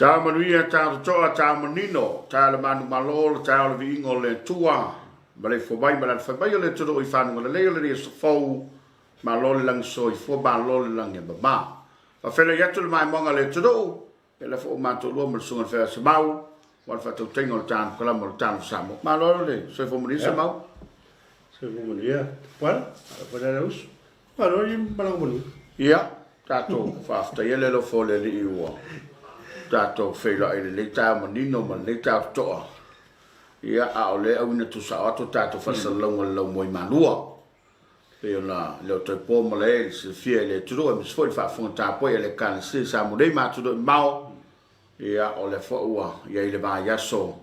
Cha manuia cha toa cha manino cha le manu malol cha le vingo le tua ma le fo mai ma le fa mai le todo I fanu le le so fo malol lang so I fo malol lang e ba fa fele ya tu mai monga le todo e le fo ma to lo mo so fa se mau wa fa to tengo tan kala mo tan samo malol le so fo mo ni se mau so fo mo ya pa da us malol I malang mo ya ta to fa sta yele lo fo le I wo tato feila ele le ta manino man le ta to ia a ole au na tu sa to tato fa salong lo moi manua pe ona le to po mole se fie le tu do mi foi fa fon ta po ele kan se sa mo dei ma tu do mau ia ole fo ua ia ile ba ya so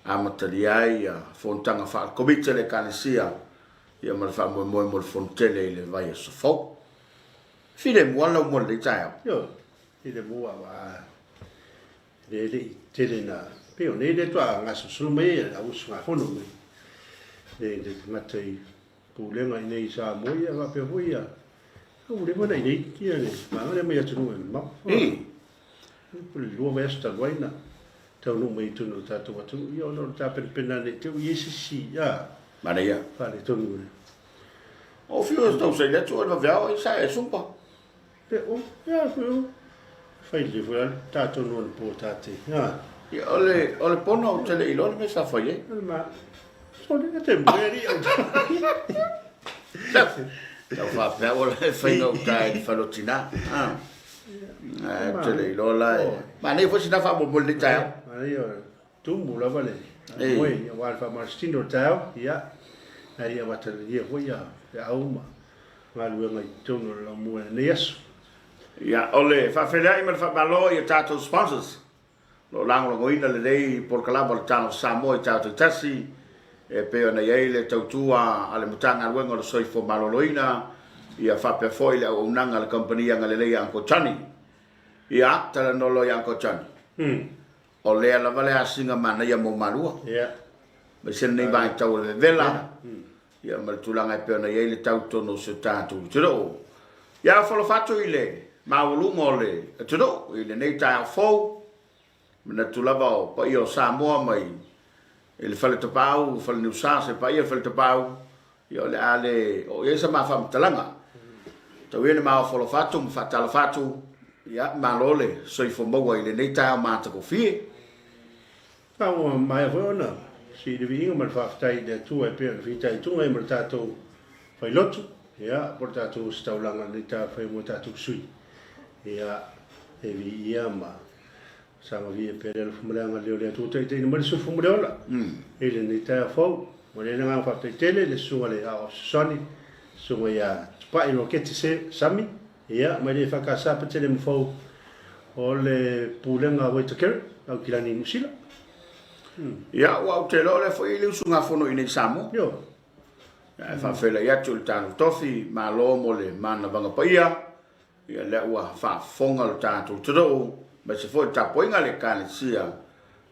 a materia ia fon tanga fa komiti le kan sia ia ma fa mo fon tele le va ya so fo file mo lo mo le ta yo ile mo wa le tele na pe o le toa nga su me la usa fono me le matei pu le ngai nei sa mo ia va pe hoia o le bona nei kia le ma le me atu no ma pu le lo vesta guaina tau no me tu no tato watu io no ta per pena le tu yesi ya ma le ia fa le tu no o fio sto se le tu va via o sa es un po pe o ya fio fai le vola tato non portate ya ole pono tele ilon me sa foye ma sono le temeri Tau fa pe ole fai no tai falotina tele ilola ma ne fo sina fa mo le tai ma io tu mu la vale moi wa fa marstino tao ya ai va te dia voia ya uma ma lu ngai tu no la mo ne yesu ya ole fa fela I fa balo I tato sponsors lo lango lo ina le dei por calabo tano Samoa tato tasi e pe ona ile tautua ale mutanga wengo lo soi fo maloloina ia fa pe foi le unanga le compania ngale le anko chani ia tala no lo anko chani ole la vale asinga mana ia mo malua ya me sen nei vai tau le vela ia mal tulanga pe ona ile tauto no se tato tro ia fa lo fatto ile ma ulungo le tudo ile nei ta fo na tulava pa io Samoa mai ele fale to pau fale no sa se pa io fale to pau io le ale o esa ma fa talanga to viene ma fo lo fatto mi fa talo fatto ya ma lole so I fo mo ile nei ta ma to fi pa o mai vona si de vingo mal fa tai de tu e per vita tu e mertato fai lotto ya portato sta ulanga nei ta fai motato sui ia e via ma sama via per il fumulanga le tu te ma su fumulola ele ni ta fo mo le nga fa te tele le su le a soni su ia pa ino che ti se sami ia ma le fa casa per tele mo fo o le pulenga wa te ker au kilani musila ia wa te lo le fo ile su nga fo no ine Samoa yo fa fela ya tu tano tofi ma lo mo le mana banga pa ia ia le ua fa fonga lo tato tro ma se foi ta poinga le kan sia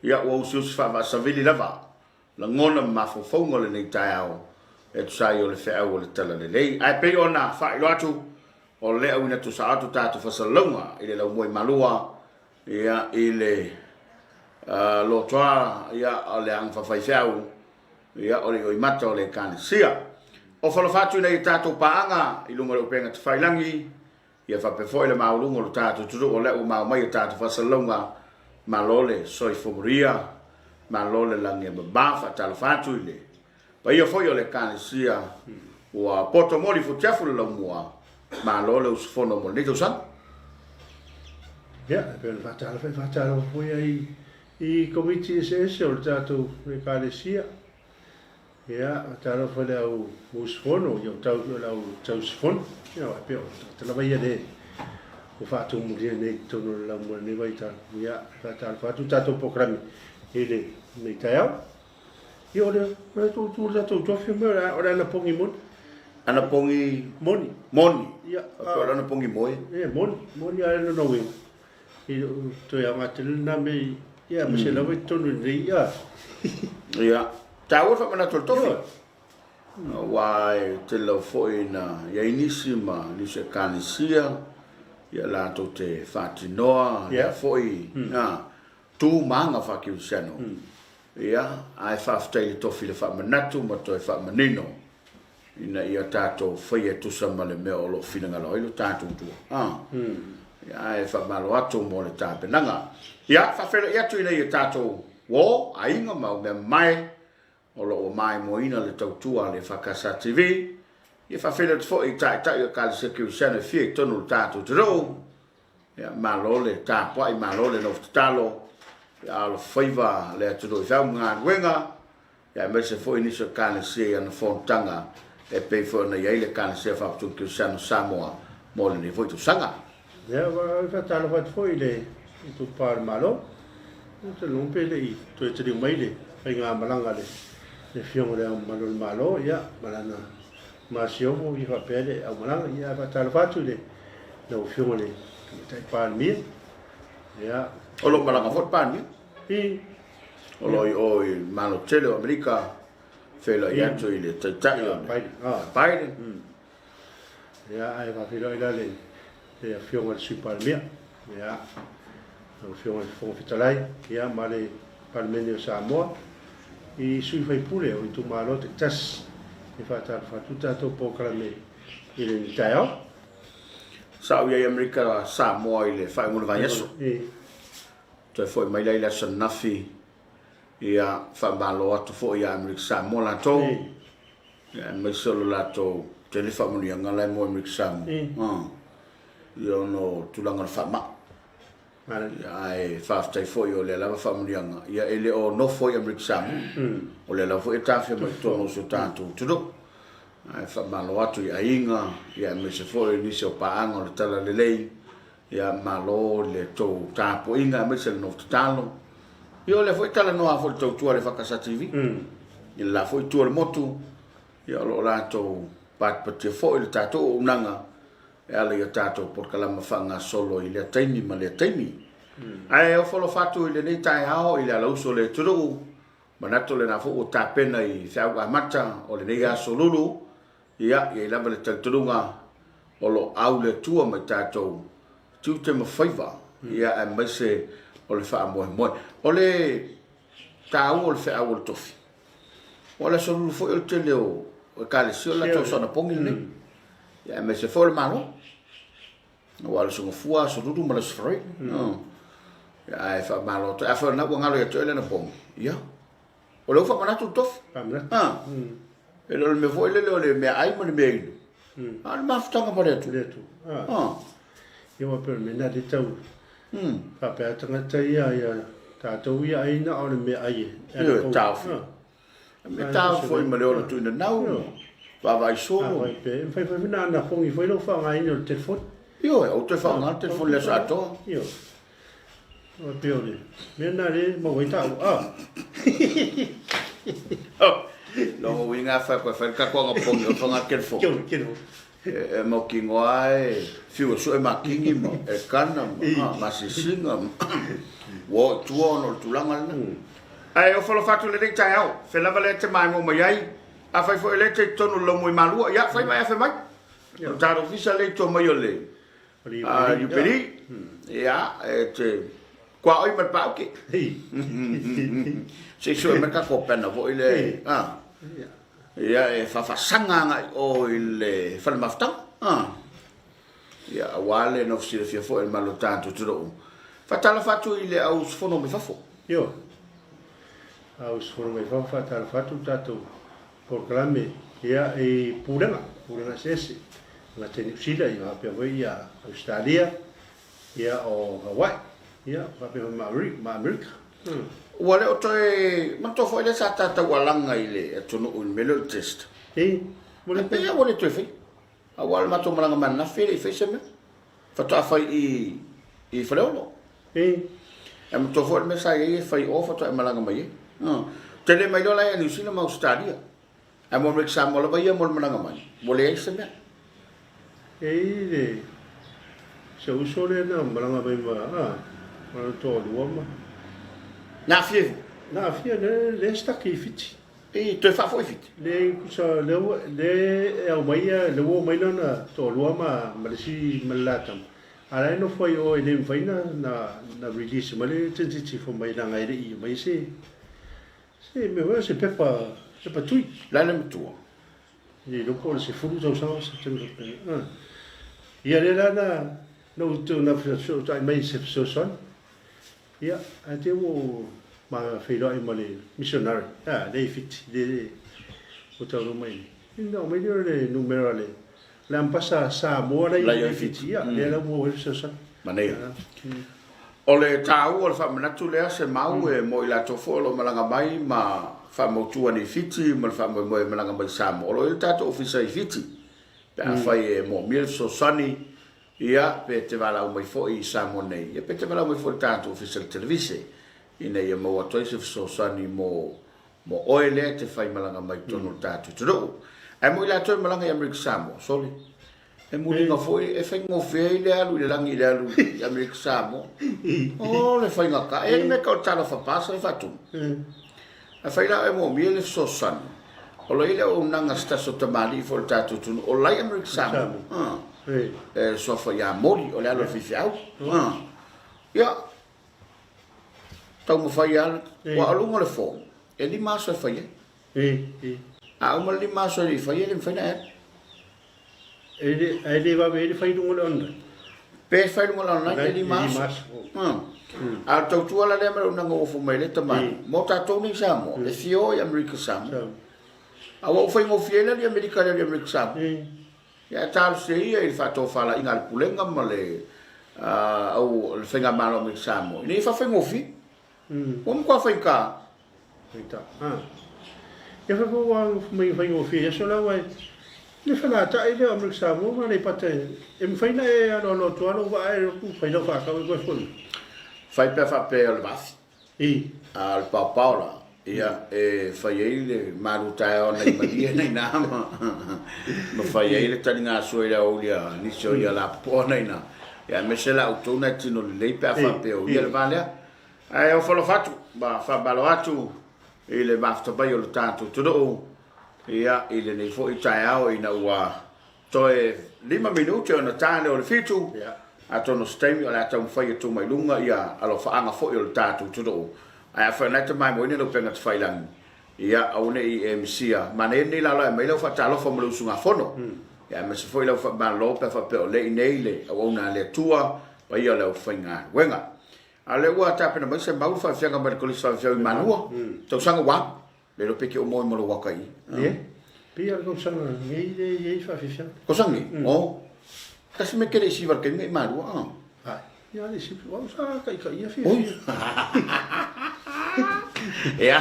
ia o usus fa va savili lava la ngona ma fo fonga le nei tao e tu sai o le fa o le tala le lei ai pe ona fa lo atu o le au na tu sa atu tato fa salonga ile la moi malua ia ile lo toa ia ale ang fa fa fiau ia o le o mata o le kan sia o fa lo fatu nei tato paanga I lunga o penga te failangi ia fa pe foi le maulungo lo tato tu o le o ma mai tato fa salonga malole soi fomuria malole lange ba fa Talofa ile pa ia foi o le kan sia o poto moli fu tiafu lo mua malole us fono mo ni to san ya per fa Talofa foi I komiti se o tato le kan sia ya Talofa le o usfono io tau tau sfono ya pe te la vai de o fatto un dia nei tono la mo ne vai ta ya Talofa tu tato programmi ele nei tao io le ma tu tato filmera ora na pongi mon ana pongi moni ya ora na pongi moi moni ala no we to ya matilna me ya ma se la vai tono nei ya tau fa mana tofi wai te lo foi na ia inisima ni se kanisia ia la to te fatinoa ia foi na tu manga whakiusiano. Ia, ai whaafitai le tofi le whaamanatu, ma toi whaamanino. Ina ia tātou whaia tusa ma le mea o lo whinangalo, ilo tātou tua. Ia, ai whaamalo atu mo le tāpenanga. Ia, whawhera ia tu ina ia tātou wō, a inga mau mea mai, o lo o mai mo ina le tautua le EFKS TV. Ia whawhera te fo i tai o kāle sekiusiano e fie tonu le tātou te rou. Ia, malole tāpua i malole no whtalo. Ia alo whaiva le atu doi whau ngā ruenga. Ia me se fo iniso kāne se ana whontanga e pei fo na iai le kāne se whaptung Congregational Samoa mo le ni foitu sanga. Ia Talofa fo i le i tu pār malo. Te lompe le i tu e te ring mai le. Pai ngā malanga le fiongo le malo le malo. Ia malana masiomo i whapele au malanga. Ia Talofa tu le na fiongo le tai pār mia. Ia Olo malanga fot pani. Olo i malo tele o Amerika. Fela i atu i le taitai o Biden. Ia ai whawhira i la le fionga le sui palmea. Ia au fionga le fonga fitalai. Ia ma le palmene o Samoa. I sui whaipule o i tu malo te tas. I whatu tātou pōkalame i le nitai au. Sao i Amerika Samoa i le whainguna vai aso. Toi foi mai lai la sanafi ia whamalo atu fo ia Amerika Samoa la tau. Ia mai solo la tau te le whamunia ngalai mo Amerika Samoa. Ia no tulanga na whama. Ia e whaftai fo i o le lava whamunia nga. Ia ele o no fo i Amerika Samoa. O le lava fo e tawhia mai tono so tātou tudo. Ia whamalo atu ia inga. Ia mai se fo i nisi o paanga o le tala le lei. Ia malo le tau tāpo inga me se le nofta talo. Ia le foi tala noa foi tau tua le EFKS TV. Ia la foi tua le motu. Ia lo la tau patpatia foi le tātou unanga. Ia le ia tātou por kalama whanga solo i le taimi ma le taimi. Ai o folo fatu i le nei tai hao i le alauso le turu. Manato le na fo o tāpena i whiau amata o le nei aso lulu. Ia i lama le tauturunga o lo au le tua mai tātou. Tu te mawhaiva, ia e mai se o le wha moe moe. O le tāu o le wha au o le tofi. O le sorulu fo i o te leo, o ka le sio la tau sana pongi ne. Ia e mai se fo le mano. O le sunga fua, sorulu ma le sfroi. Ia e wha malo, e wha na ua ngalo ia tue le na pongi. Ia. O le ufa manatu tofi. E le me fo i le leo le mea ai ma le mea inu. Le mafutanga pa le atu. Ia wapere mena le tau. Whapea tangata ia tātou ia aina o le mea aie. Ia tāwhi. Me tāwhi i maleo na tuina nau. Wawai soro. Whai whina ana whongi whailo whanga aina o telefon. Io, o te whanga telefon le sa atoa. Io. Wapea le. Mena le mawai tau. Longo winga whai kakoanga pongi o whanga telefon. Kero. E mo ki ngoai fiu so e makingi mo e kana ma sisinga wo tuo no tulanga na ai o folo fatu le dei tai au fe lava le te mai mo mai ai a fai fo le te tonu lo mo malu ya fai mai fa mai o taro visa le to mai le you peri ya e te qua oi ma pa ke se so me ka ko pena vo ile Ia e whawhasanga ngai o i le whanamaftang. Ia wale no fsira fia fo e malo tātou turo. Whatala whatu i le au sfono me whafo. Io. Au sfono me whafo whatala whatu tātou. Porkalame ia e pūranga sese. Ngā teni usila i whapea wai ia Australia. Ia o Hawaii. Ia whapea ma Amerika. Wale o toi matofo ile sa tata walanga ile tonu un melo test. Wale pe ya wale toi fi. A wale mato malanga man na fi fi seme. Fata fa i falolo. Am to for me sa ye fa o fata malanga mai. Tele mai dola ya New Zealand ma Australia. Am mo exam wala ba ye mo malanga mai. Wale seme. Le. Se usole na malanga mai ma. Ma to luama. Na fie le staki fiti. E te fa foi fiti. Le kusa le au mai le wo mai na to luama malisi malatam. Ala no foi o ele foi na release male tenti foi mai na ngai i mai se me vai se pepa tui la le tua e lo pole se furu so se tengo ia le na no tu na so mai se son ia ate o ma filo ai male missionary dei fit de o tau mai no mai le numero le Lampasa Samoa la fitia le la mo se sa manei o le tau o le whamanatu lea se mau e mo i la tofo lo malanga mai ma whamotua ni fiti ma le whamoe moe malanga mai Samoa o lo il tato ofisa i fiti pe a whai e mo mil so sani ia pe te wala o mai fo i Samoa nei ia pe te wala o mai fo i tato ofisa i televise ina ia mo atoi se so sani mo oe lea te whai malanga mai tono tato tudo e mo i la toi malanga i Amerika Samoa soli e mulinga foi e fai ngofei le alu le langi le alu i Amerika Samoa o le fai ngaka e me ka o Talofa pasa e fatu e fai la e mo mi le sosan o lo ile o nanga staso tamali fo le tatu tunu o lai Amerika Samoa e so fa ya mori o le alu fifiau ia tau mo fai al wa alu mo le fo e li maso e fai a o mo li maso e fai le fai na ele va bene fai lungo le onda pe fai lungo le onda e li maso a tau tua la lema una ngofo mai le tamani mo tatou ni Samoa le fio i Amerika Samoa a o fai ngofiela di Amerika le Amerika Samoa ya tal se ia il fatto fala in al pulenga ma le au le fenga malo Amerika Samoa ni fa fai ngofi o mo qua fai ka e fa po mai fai ngofi so la vai le fala ta ile Amerika Samoa ma le pate e mi fai na e ano to ano va e ku fai no fa ka ko fo fai pe fa pe al bas al papaula ia e fai ele maruta ona i maria nei nama no fai ele talinga so ia olia ni so ia la pona ina ia mesela autona tino le pe fa pe o ia vale ai o folo fatu ba fa balo atu ele bafta ba yo tanto tudo ia ele nei fo i taiao ina ua toe 5 minuti ona tane o le fitu atono stemi ala tau fai tu mai lunga ia alo faanga fo il tatu tudo ai fa na te mai mo ni no penga te fai lang ia au nei MC a mane ni la la mai lo fa talo fo mo sunga fono ia me se foi lo fa ba lo pe fa pe o le nei le au na le tua pa ia lo fainga wenga ale wa ta pe na se mau fa fianga ba ko sa fia manua to sanga wa le lo peki o mo mo lo wa kai pia ko sanga ye fa fia ko sangi o kasi me kere si varke me maru ya le si vamos a kai ya fi ya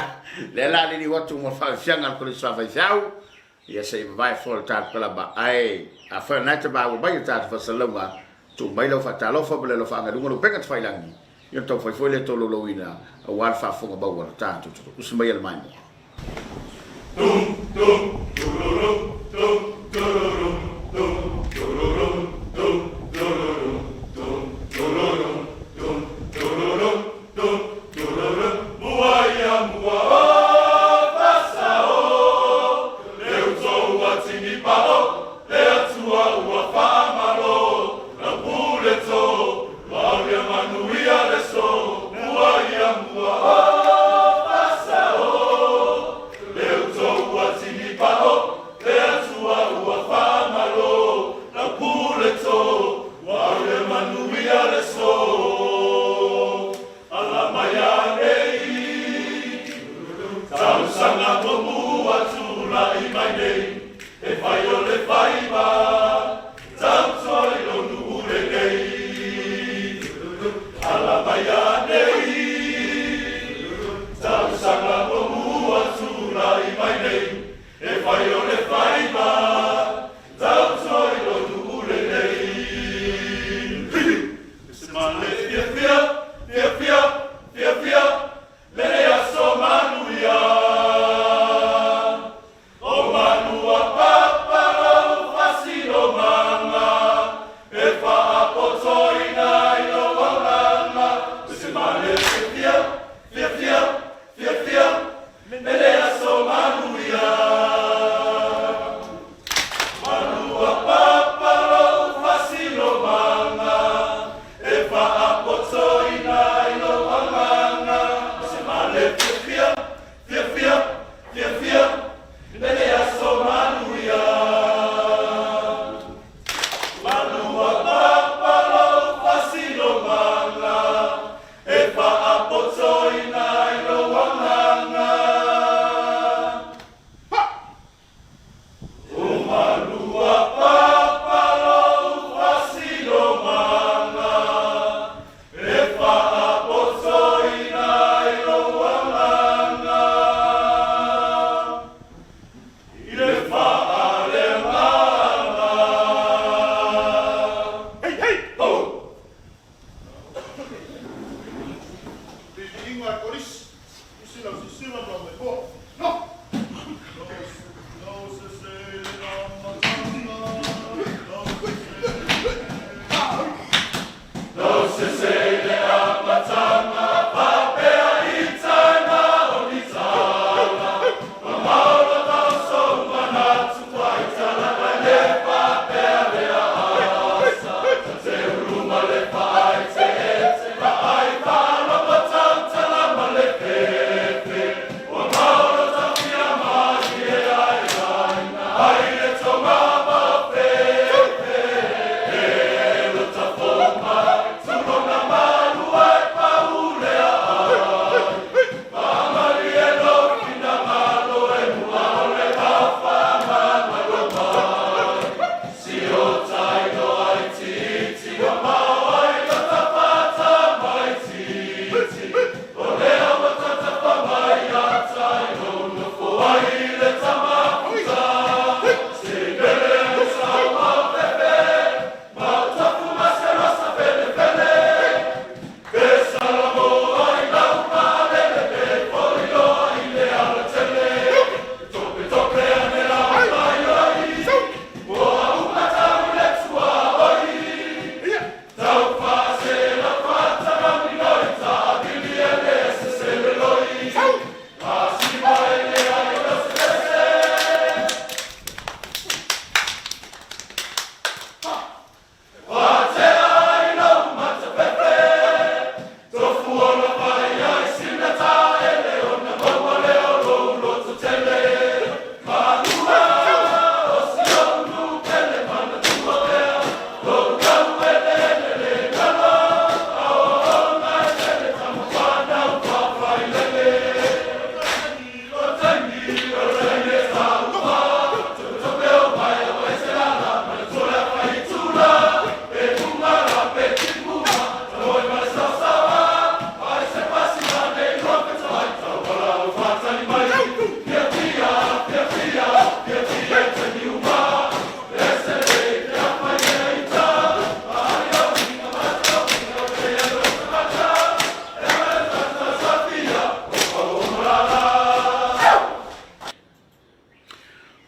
le la ni watu mo fa fianga ko le sa fa fiau ya se vai for tat pela ba ai a fa na te ba ba ya tat fa salonga tu mai lo fa Talofa bele lo fa nga lungo lo pengat fa langi yo to foi le to lo ina a war fa fonga ba war tanto tu us mai el mai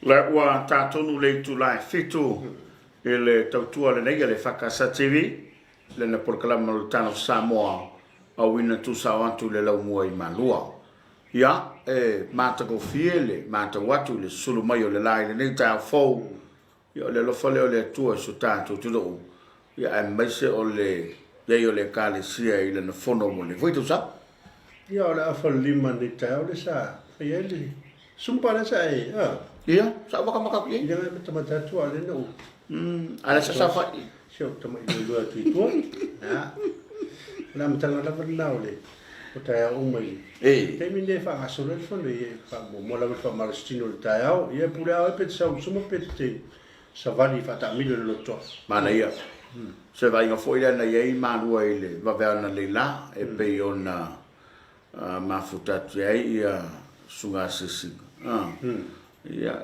La ua tātonu le tu lai fitu ele tautua le nei le whakasa TV le na porkalama le Talofa Samoa a wina tu sa watu le lau mua I malua. Ia mātako fiele, mātako watu le sulu mai o le lai le nei tā fau ia le lofa leo le atua so tātou tudo. Ia maise o le o le kāle sia I le na fono mo le voitu sa? Ia o le awha lima ni tau le sa. Ia le sumpa le sa Ia, sa waka ki? Ia me tamata tua le no. Ala sa whai? Sio tama I lua tui tua. La matanga la vanau le. O tai au mai. Te mine fa aso le fono I fa mo la fa malastino le tai au. Ia pule au pe sa suma pe te sa vali fa ta milo le loto. Mana ia. Se vai nga foi na ia I malua I le va vera le la e pe ona mafuta ai ia sunga sisi. Ia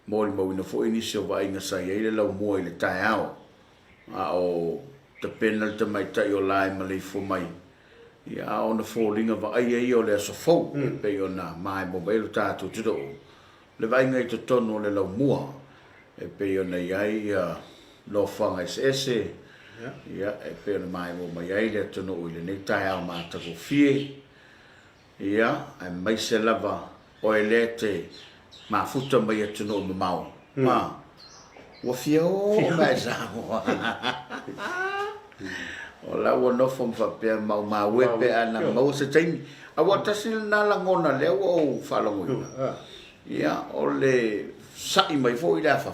mori mo ina foi ni se vai nga sa ia le lau mo le tai au. O te penal te mai tai o lai ma le fo mai. Ia ona falling of ai o le so fo pe ona mai mo belo tatu tudo. Le vai nga to tono le lau mua e pe ona ia lo fanga ese. Ia e pe ona mai mo mai ai le tono ile nei tai au ma ta ko fie. Ia ai mai se lava o elete ma futa mai e tono mo mau. Ma o fio mai sa. O la o no fom fa pe mau ma we pe ana mau se ting a wa tasil na la ngona le o fa lo ngoi ia o le sai mai fo ila fa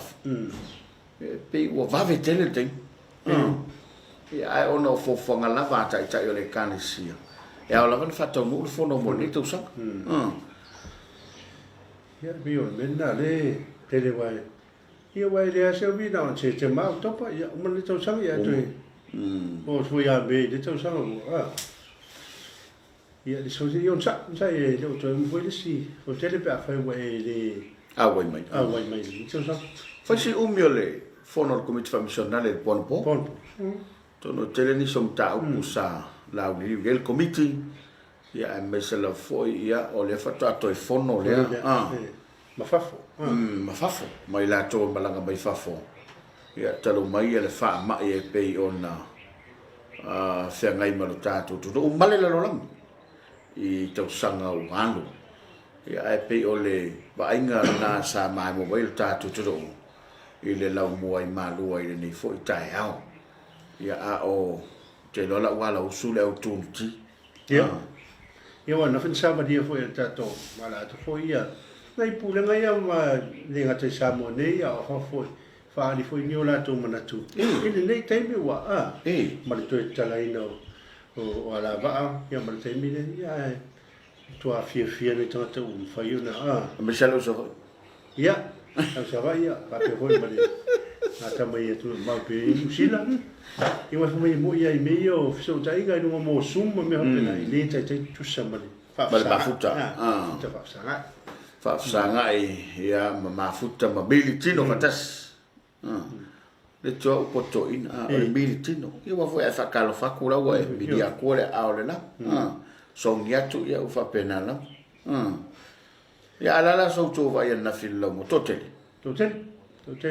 pe o va vetele ting ia ai o no fo fo ngala va tai tai o le kanisia ia o la fa to no fo no mo ni to sa ia bi o menna le tele vai ia vai le se vi na che che ma to pa ia mo ni to sa ia to o foi a be de tau sanga ia le so se yon sa e le to mo foi le si o tele pe fa we le wai mai tau sa fa si umiole fono Komiti Faamisionare pon to no tele ni som ta usa la uni el committee ia me se la foi ia o le fatto a to fono le ma fafo mai la to malanga mai fafo ia talo mai le fa ma e pe ona se ngai malo tatu tu o male la lolang I tau sanga o anu ia e pe ole ba inga na sa mai mo vai tatu tu I le lau mo ai malu ai ni fo tai au ia a o te lola wala usule au tunti ia wana fin sa ba dia fo e tato mala to fo ia nai pule ngai ma le ngate sa mo nei a fo fa li foi ni la to manatu ile nei teme wa ma le to tala ino o ala va ya ma le teme ya to a fie ni to to fa yu na me salo so ya sa va ya pa pe foi ma le ata mai tu ma pe usila I wa mai mo ya me yo so tai ga no mo sum me ha pena ile tai tu sa ma le fa futa fa sanga ya ma futa mobility no fatas le to ko to in le militino io va foi fa calo fa cura wa mi dia cuore aule na so ngiatu ia fa pena na ya la so to va ya na fil mo totel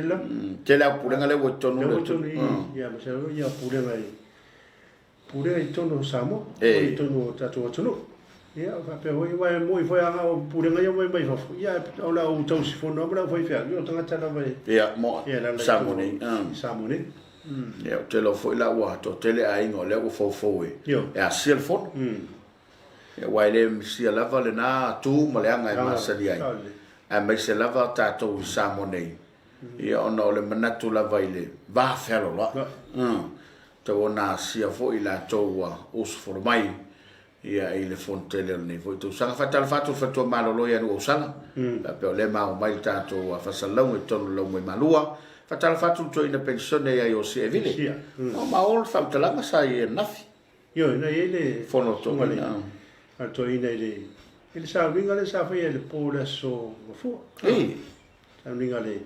la tela pure ngale wo to no ya ma se ya pure to no samo to no ta to no ia fa pe hoi vai mo foi anga o pure ngai mai mai fa ia o la o tau si fono bra foi fa io tanga tala vai ia mo samone ia te lo foi la wa to tele ai ngo le o fo ia sil fon ia wai le si la vale na tu ma le anga ma sa dia a mai se la va ta to samone ia ono le manatu la vai le va felo la to ona si fo ila to wa us for mai ia I le fontele nei foi tu sanga fatal fatu fatu malolo ia no sala pe le ma o mai tanto a fasalão e tono lo mai malua fatal fatu to ina pensione ia o se vile o ma ol fatala ma sai nafi io na ele fono to male a to ina ele sa vinga le sa foi ele pole so fu sa vinga le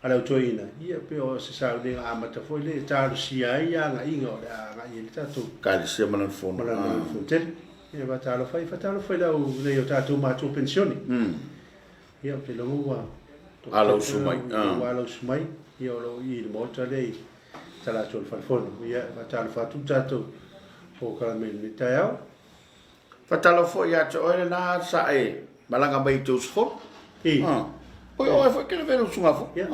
ala to ina ia pe o se sa vinga amata foi le ta sia ia nga ingo nga ile tatu kali sia manan fono ia va talo fai la le o tatu ma tu pensioni ia pe lo wa Alo sumai. Alo sumai. Ia lo I le mo tale tala tol falfon. Ia tala fatu tato o kalamel ni tayao. Talofa ia to ore na sa malanga mai tu sfo. Oi oi foi que velo sunga fo. Ia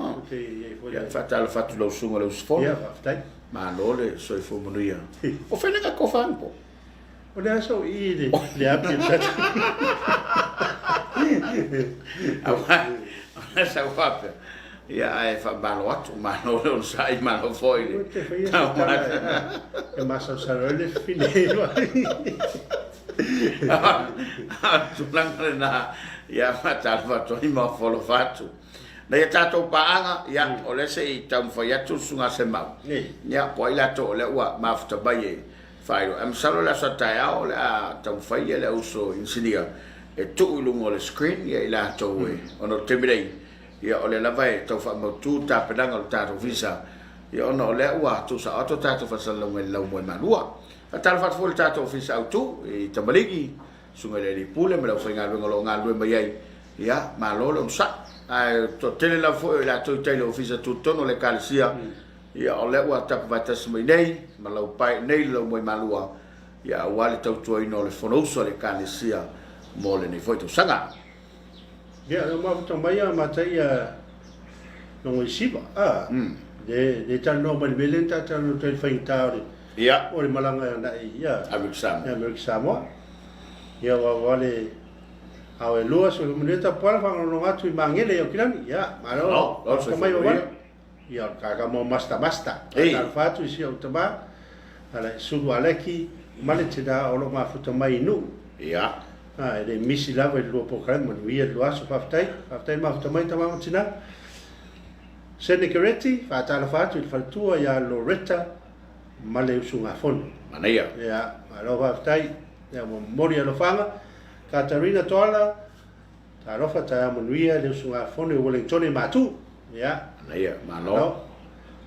foi. Ia Talofa tu lo sunga lo sfo. Ia fai. Ma lole so fo monia. O fenga ko fanpo. O le aso I le api tata. Essa wapa. Ia ai fa balo atu ma no sai ma no foi. E masa sarole fine. Tulang na ia Talofa to ima folo fatu. Na ia tato paanga ia ole se I tam foi atu sunga se mau. Ia poi la to le ua mafta baie. Fai am salo la sataya ole a tam foi le uso insinia. E tu lungo le screen ia ila to we ono temidei ia ole la vai to fa mo tu ta pedanga o tato visa ia ono le ua tu sa auto tato fa sa longa la mo manua a tal fa fol tato visa auto e tamaligi sunga le ri pule me la fa nga lo nga lo mai ia ma lo lo sa a to tele la fo la to tele visa tu tono le calcia ia ole ua ta va ta smai nei ma lo pai nei lo mo malua ia wale to to ino le fonoso le calcia mole ni foi tu sanga ya no ma também a matai no isiba de tan no mal belenta tan no tel faintare ya o malanga na ya Missionary Samoa ya wale a lua so muneta para fa no ngatu I mangele yo kilani ya malo também wale ya kaga mo masta tal fatu isi automa ala sudu aleki maletida o lo ma futa mai nu ya ele misi lava il luo programma via lo aso faftai ma tamai tamama tina Senecaretti fa Talofa il faltua ya Loretta male usunga fon mania ya alo faftai ya moria lo fanga Catarina tola Talofa ta monuia le usunga fon e Wellington matu ya mania malo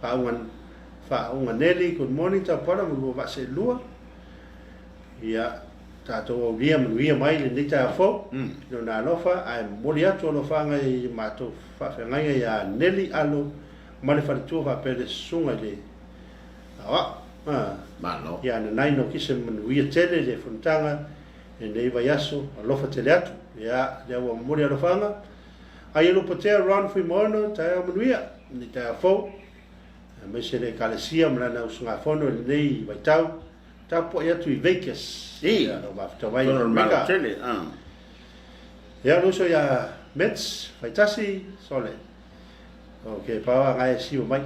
fa un Nelly good morning ta para mo va se lua ya tato via mai le nita fo no na lofa ai molia to lo fanga I mato fa ngai ya Nelly alo male fa tu va per sunga le malo ya na nai no kise via tele le fontanga e nei va yaso lofa teleatu ya le wa molia lo fanga ai lo poter run fui mono ta molia nita fo me se le calcia mla na usunga fono nei vai tau tapo ia tu EFKS no mafta mai normal tele ya lo so ya mets faitasi sole okay pa ngai si mai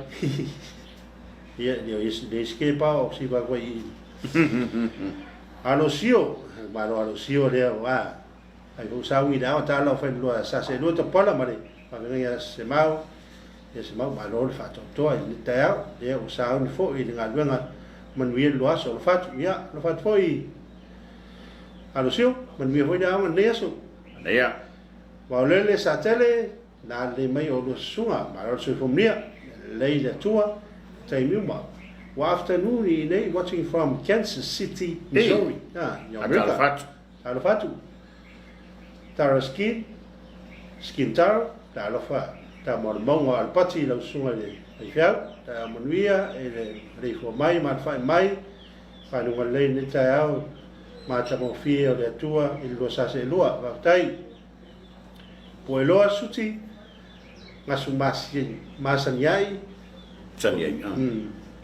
ia dio is deske pa o si va koi alo sio le wa ai go sa wi da ta lo fa lo sa se lo to pala mare pa venga se mau ma lo fa to ai ta ya o sa un fo I nga luenga man vi lo aso lo fat ya lo fat foi alo sio man vi foi da man neso ya wa le sa tele na le mai o lo sunga ma lo so fomnia le le tua tai miuma wa afternoon nei watching from Kansas City Missouri alo fatu tara skin tar Talofa ta mo al pati lo sunga le ai fiau ta monuia e le fo mai ma fa mai fa no le ni ta au ma ta mo fio le tua il lo sa se lua va tai po lo asuti ngasu masanyai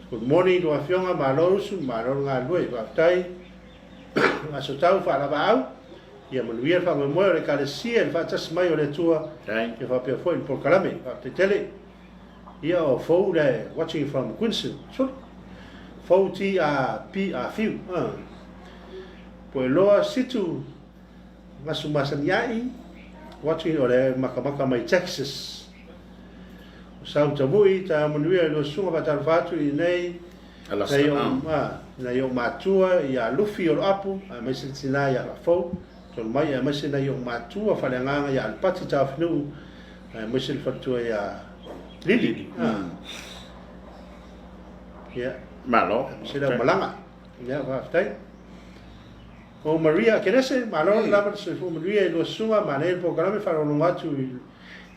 good morning do afionga ma lo su ma lo nga lui va tai ngasu tau fa la ba ia monuia fa mo le calcia fa tas mai o le tua e fa pe fo il por calame va te tele ia o fo le watching from Quincy so fo ti a few po lo situ ngasu masanyai watching o le makamaka mai Texas sau tabui ta monuia lo sunga pa Talofa I nei na yo matua ia lufi o apu a mai sinai ia fo to mai a mai sinai yo matua fa le nganga ia al pati ta fnu mai sil fatua ia lili ya malo sila malanga ya va stai o Maria kenese malo la so Maria lo sunga manel programa fa lo ngatu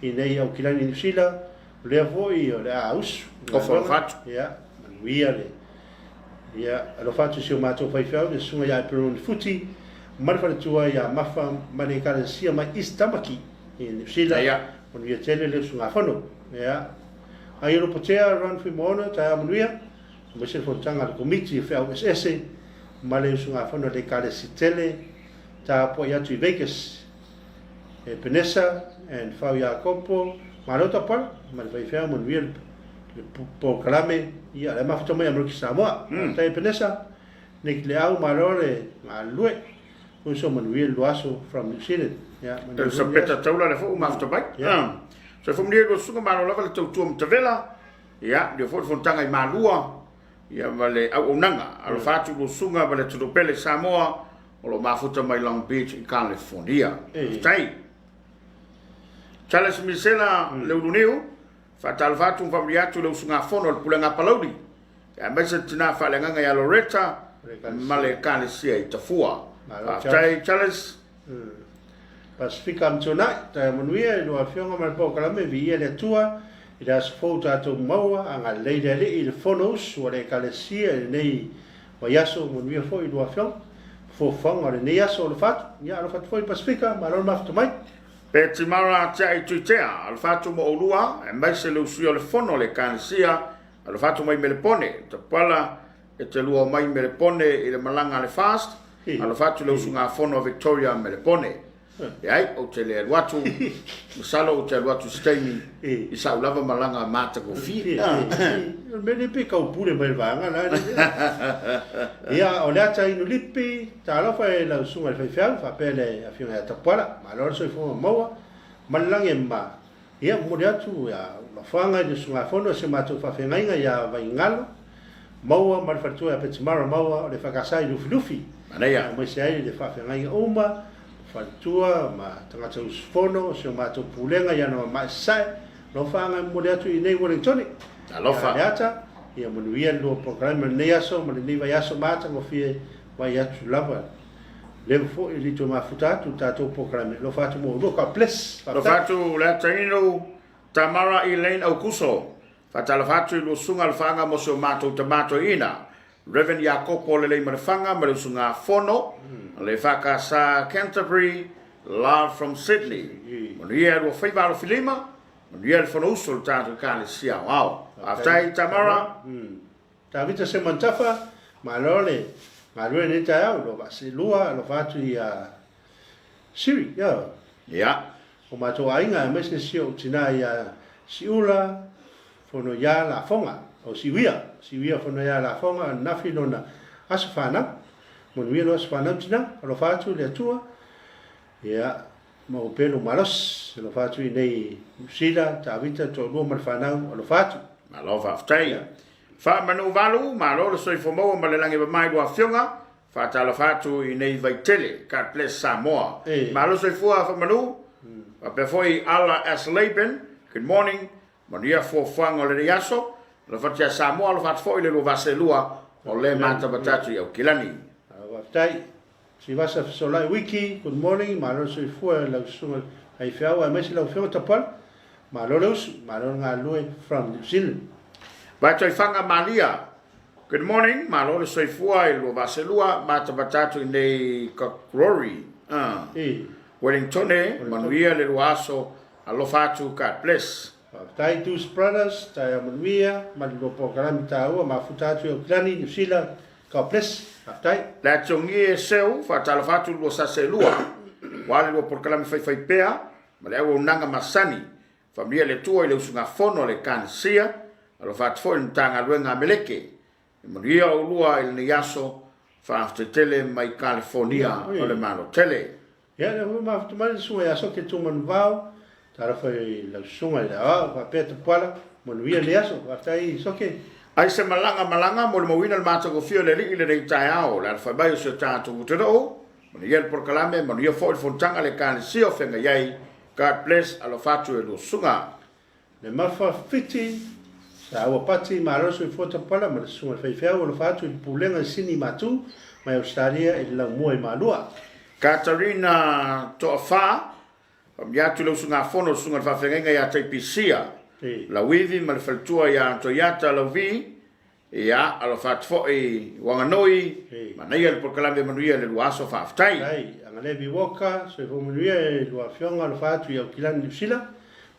I nei au kilani New Zealand, lea foi o le aus. O whalawhatu. Ia, manuia le. Ia, alofatu si o mātou whaiwhau, le sunga ia e peron futi, marwhanatua ia mafa mane kalesia mai Istamaki i New Zealand. Ia. Manuia tele le sunga whano. Ia. Ai ero potea ran fi moona, tai manuia. Mese fontanga le Komiti FLSS, ma le sunga whano le kalesi tele, ta po ia tu i Vegas. E Penesa, and Fau Iakopo, Marota Pal, Malvaifea, Monville, Po Kalame, ia le mafutoma ia Missionary Samoa, tai Penesa, Nick Leau, Marore, Malue, Uso Monville, Luaso from New Zealand. So Peter Taula le fo mafutabai. So from there go sunga maro lava le tautua mtavela, ia, le fo fontanga I malua, ia vale au onanga, alo fatu go sunga vale tulopele Samoa, o lo mafuta mai Long Beach in California. Tai. Charles Misela le ununeu, fa talvatu familiatu le usunga fono le pulenga palaudi. Ya mesa tina fa le nganga ya Loretta, male kalesia I tafua. Tai Charles Pacifica mtona, tai manuia no afionga mal po kalame via le tua, ila sfota to maua anga leide le il fonos o le kalesia nei wayaso manuia fo I do afiong. Fo fanga le neaso le fat, ya le fat fo Pacifica, malon maftomai. Pe timara tia I tuitea, al fatu mo olua, e mai se le usio le fono le kansia, al fatu mai melepone, te pala e te lua mai melepone I le malanga le fast, al fatu le usunga fono Victoria melepone. E ai, o te le aluatu, misalo o te aluatu steini, I saulava malanga mata ko fi. Mene pe kau pule mai vanga na. Ia o le ata inu lipi, Talofa e la usunga le whaiwhau, whapele a whiunga e tapara, ma lor soi fonga maua, malange ma. Ia mo le atu, ia la whanga I usunga fono, se mātou whawhengainga ia vai ngalo, maua, marwhatua e petimara maua, o le whakasai lufi lufi. Manea. Mai se ai le whawhengainga oma, whatua, ma tangata usfono, se o mātou pulenga ia no mai sai, no whanga mo le atu I nei Wellingtoni. Talofa. Ata ia manuia lo programa neaso ma le vai aso mata mo fie vai atu lava le fo I lito mafuta tu tato programa lo fatu mo lo ka ples lo fatu le taino Tamara Elaine Aukuso fatala fatu lo sunga al fanga mo so mato tamato ina Reverend Jacopo le marfanga ma le sunga fono le faka sa Canterbury love from Sydney manuia lo fai valo filima manuia le fono uso tato kale sia wow aftai Tamara Tavita se mantafa malole malole ne tau lo basi lua lo fatu ia siri ya o mato ainga mese sio tina ia siula fono ya la fonga o siwia fono ya la fonga na filona asfana manuia lo asfana tina lo fatu le tua ya mo pelo malos lo fatu nei sila Tavita to lo marfanau lo fatu Malova aftai. Fa manu valu, malo so I fomo ma le lange mai do afionga, fa tala fatu I nei vai tele, God bless Samoa. Malo so fua fa manu. Pa pe foi ala as Laban. Good morning. Mania fo fanga le yaso. Lo fatia Samoa lo fat foi le lo vaselua o le mata batatu ya kilani. Aftai. Si vasa solai wiki, good morning. Malo so fua la sunga ai fiawa mesi la fiawa tapal. Malolos, malonga lui from New Zealand. Bato fanga Malia. Good morning. Malolo soifua I lo vaselua mata batatu nei Rory. Wellington manuia le loaso alo fatu God bless. Tai two brothers, tai manuia, malilo programa tau ma futatu o klani New Zealand. God bless. Tai. La tongi seu fa tala fatu lo saselua. Wale lo programa fai pea, ma le o nanga masani. Familia le tua I le usunga fono le kansia, alo fat fo ntanga luenga meleke. Maria o lua il niaso fa tele mai California o le malo tele. Ya le ma ftumale sunga ya so ke tuman vao, tara foi la sunga la va peta pala, manuia le aso, atai so ke. Ai se malanga mo le mawina le mata go fio le li le dei taiao, la fa bai so tatu tudo. Maria por kalame, manuia fo il fontanga le kansia o fenga yai. God bless alo fatu e lo sunga. Le mafa fiti, sa awa pati maroso I fota pala, ma le sunga whaiwhau alo fatu I pulenga sini matu, mai Australia I la mua I malua. Katarina Toafa, ya tu lo sunga fono sunga fa fenga ya tai pisia la wivi ma le faltua ya to ya ta la vi ya alo fa fo e wanga noi ma nei al proclame manuia le luaso fa aftai ai anga le biwoka so fo manuia lo afionga lo fa tu ya kilan ni sila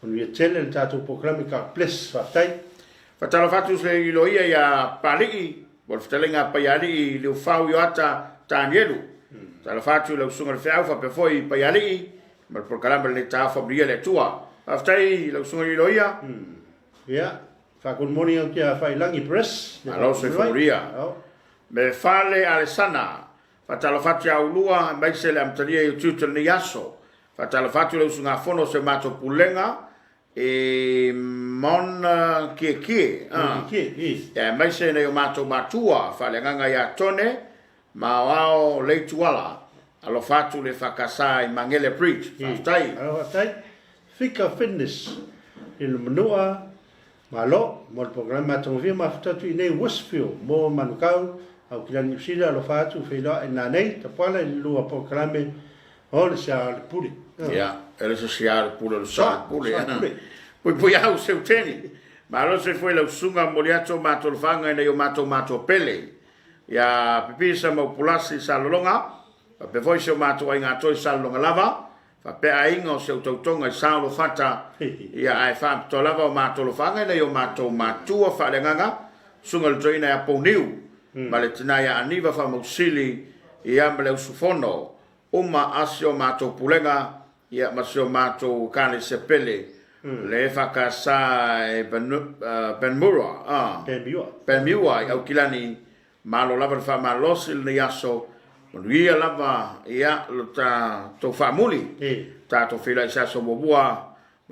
manuia tele le tatu proclame ka ples fa aftai fa talo fa tu se iloia ya pali vol ftelenga pa ya li le fa yo ata tangelu talo fa tu lo sunga fa fa pe foi pa ya li ma proclame le ta fa bria le tua aftai lo sunga iloia ya fa good morning au kia fai langi press alo se foria me fale alesana fa talo fa tia ulua mai se le amtalia i tutu ni yaso fa talo fa tu lo sunga fono se mato pulenga e mon ke ya mai se ne mato matua fa le nganga ya tone ma wao le tuala alo fa tu le fa kasai mangele preach tai alo tai fika fitness il menua malo mo il programma tonvia ma fatatu nei Westfield mo manukau au kila New Zealand lo fatu fela na nei ta pala lu programma o sa puri ya ele se sia puri sa puri poi au se uteni ma lo se foi lo sunga moliato mato fanga nei mato pele ya pipisa mo pulasi sa longa pe foi se mato ai ngato sa longa lava fa pe ainga o se tautonga i sa lo fata ia ai fa to lava o mato lo fanga nei o mato matua fa le nganga sunga lo joina ya poniu ma le tina ya aniva fa mosili ia mele usufono uma asio mato pulenga ia masio mato kane sepele le fa kasa e benmura au kilani malo lava fa malosil ni aso ia lava ia lo ta to famuli ta to fila isa so bobua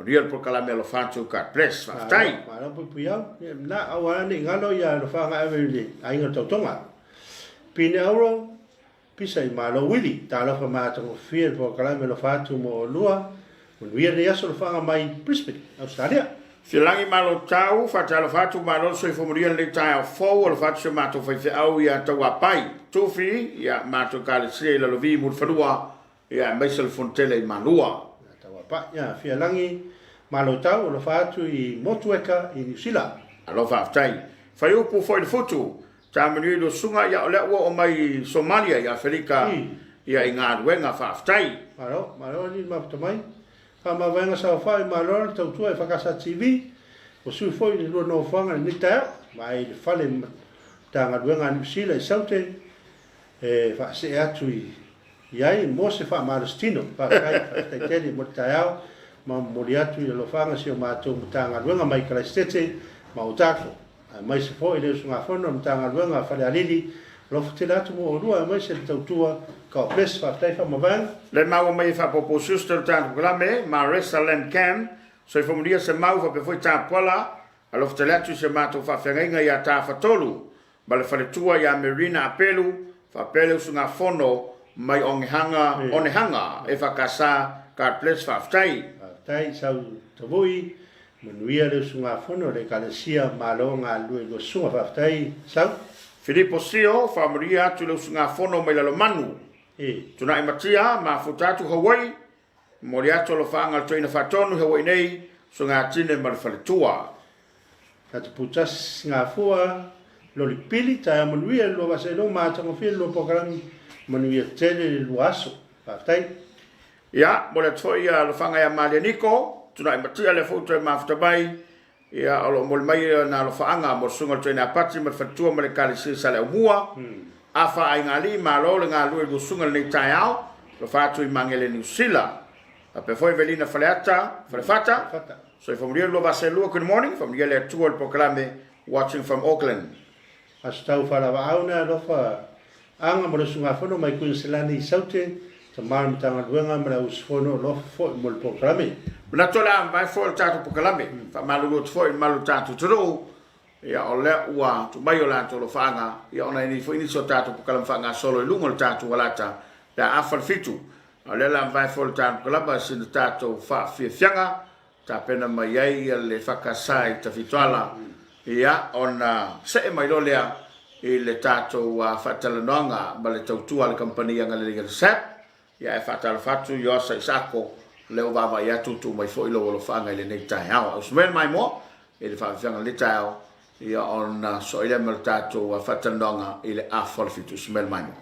ia por kala melo fatu ka press fa tai ma po puia na awana ni ngalo ya lo fa nga eveli ai ngo tonga pine euro pisa i malo wili ta lo fa ma to fiel por kala melo fatu mo lua ia ni aso lo fa mai Brisbane Australia filangi malo tau fa talo fatu malo so formulia le tai fo lo fatu mato fa fe au ya to apai tufi ya mato kale se lo vi mut fadua ya mesel fontele manua ta apai ya filangi malo tau lo fatu i motueka i New Zealand alo fa tai fa yo pu foi de foto ta menu do sunga ya le o mai Somalia ya Afrika ya inga wenga fa tai malo ni ma mai ma venga sa fai malor tau tu e fakasa TV o su foi ni no fanga ni ta mai de fale tanga duenga ni sila saute e fa se atui iai mo se fa malestino fa kai te tele mo tao ma moriatu lo fanga si o mato tanga duenga mai kalestete ma utako mai se foi le sunga fono tanga duenga fale alili lo ftelatu mo rua mai se tau tua ka pres fa tai fa mavan le mau mai fa popo suster tan grame ma resalem cam so fo mudia se mau fa pe foi ta pola alo ftelatu se mato fa ferenga ya ta fa tolu bale fa le tua ya merina apelu fa pelu sunga fono mai onehanga e fa kasa ka pres fa tai sau tavoi manuia le sunga fono le kalesia malonga lo sunga fa tai sau Filippo Sio fa mudia tu le sunga fono mai lo manu tuna matia ma futatu Hawaii moriato lo fanga toina fatonu Hawaii nei so nga tine mar faletua atu putas nga fua lo lipili ta manuia lo va se lo mata mo fil lo program manuia tele lo aso tai ya mole toia lo fanga ya Malianico tuna matia le foto ma futabai ya alo mol mai na lo fanga mo sunga toina pati mar fatua male kali sala mua afa ai ngali malo le ngalu do sungal ni taiao lo fatu i mangele New Zealand ape foi velina fata so from real lo baselo good morning from real to el proclame watching from Auckland astau fala vauna lo fa anga mo sunga fono mai Queensland i saute tamar mtanga duenga mra usfono lo fo mo el proclame na tola vai fo tatu proclame fa malu lo foi malu tatu tro ya ole ua tu mai ola to lo fanga ya ona ni foi ni so tatu pokalam fanga solo lungo tatu walata da afal fitu ole la vai fol tatu kolaba sin tatu fa fianga ta pena mai ai le fakasai ta fituala ya ona se mai lo lea le tatu wa fatalananga bale tautua le company nga le sap ya fatal fatu yo sa sako leo va ia tu mai foi lo fanga le nei tai au smel mai mo e le fa fanga le tai ia on so ile mertato a fatanonga ile a forfitu smel mai mo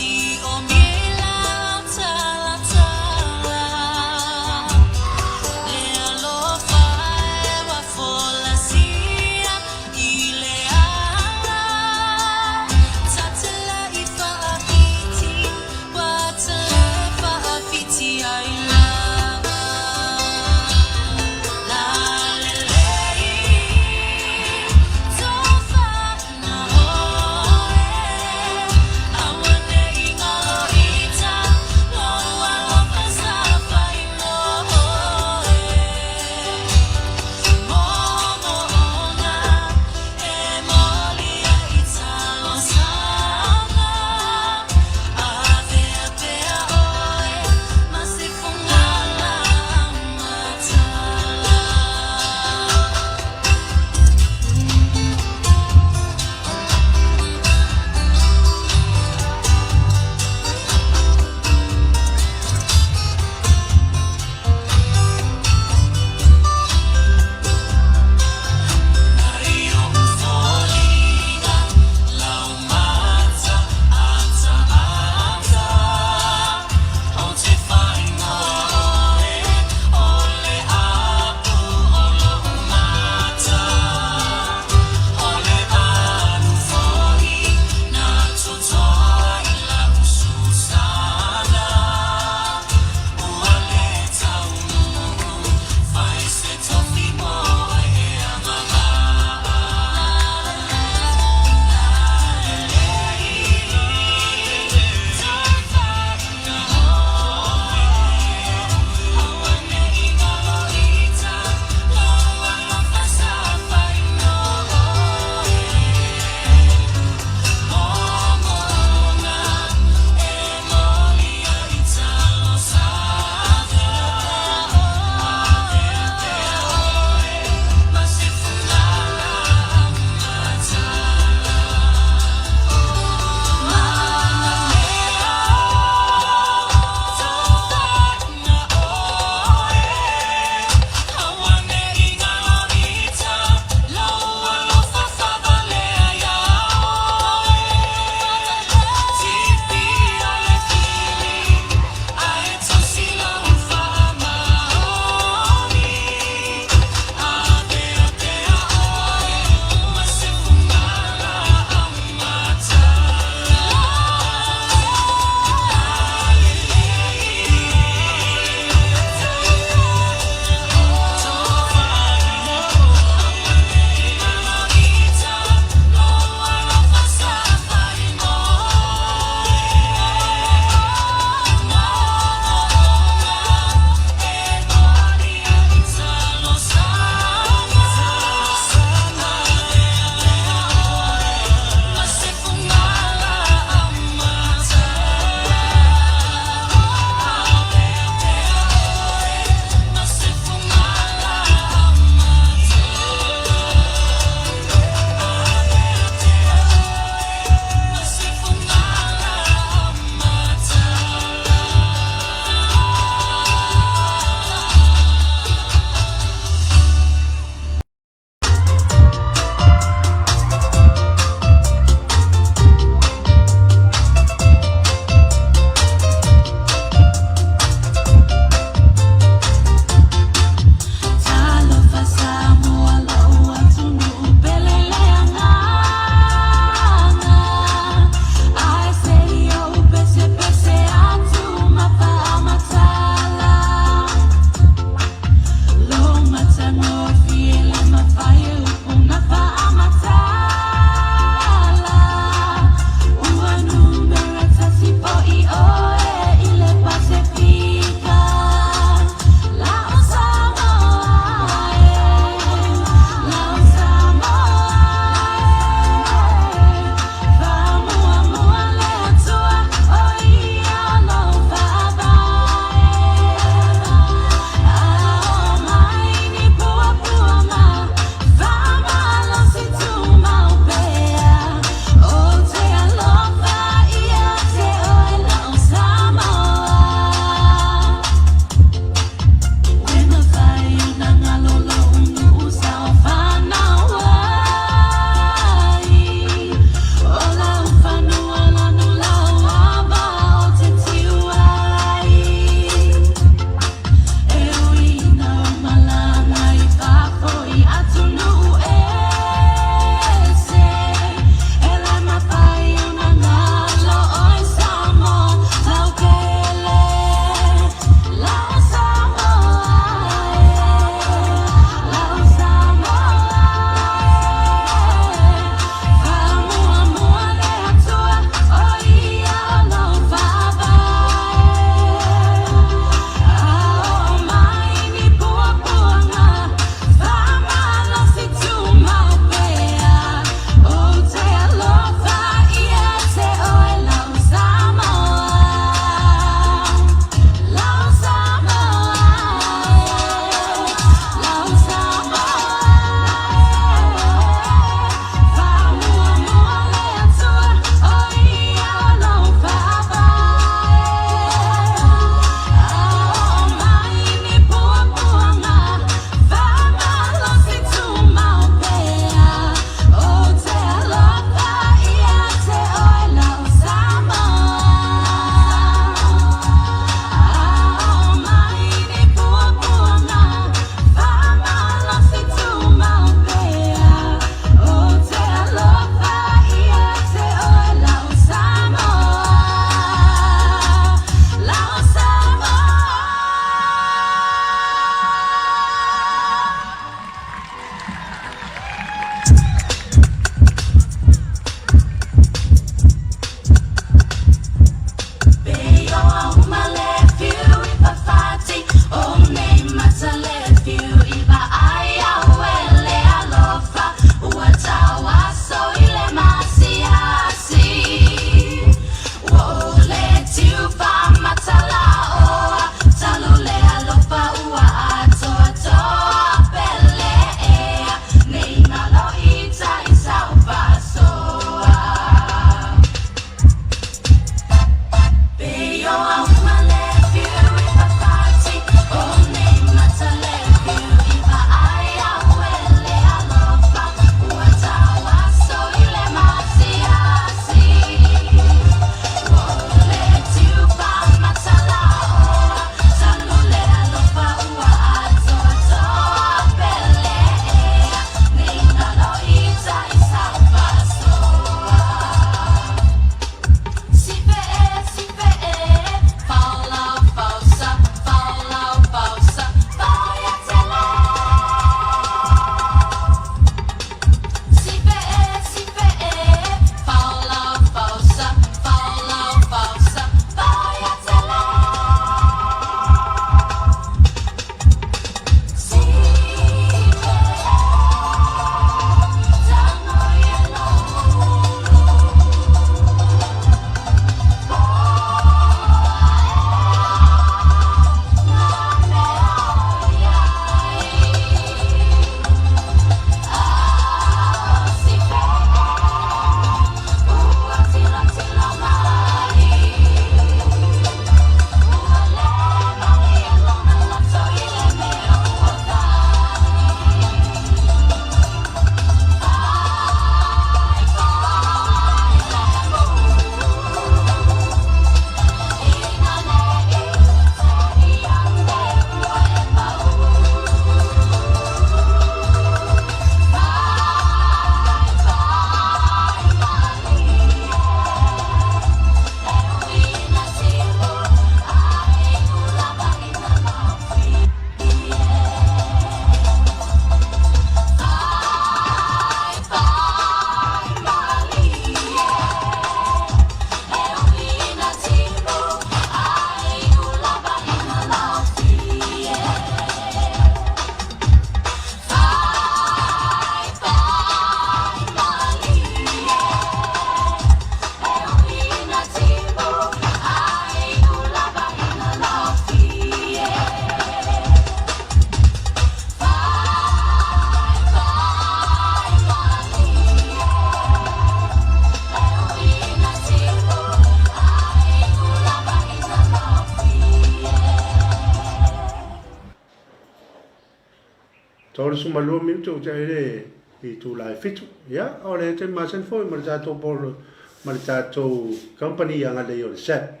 Tore su malua minuto te I tu lai fitu. Ya, ole te masan foi ma tato polo ma tato company yang ale yo set.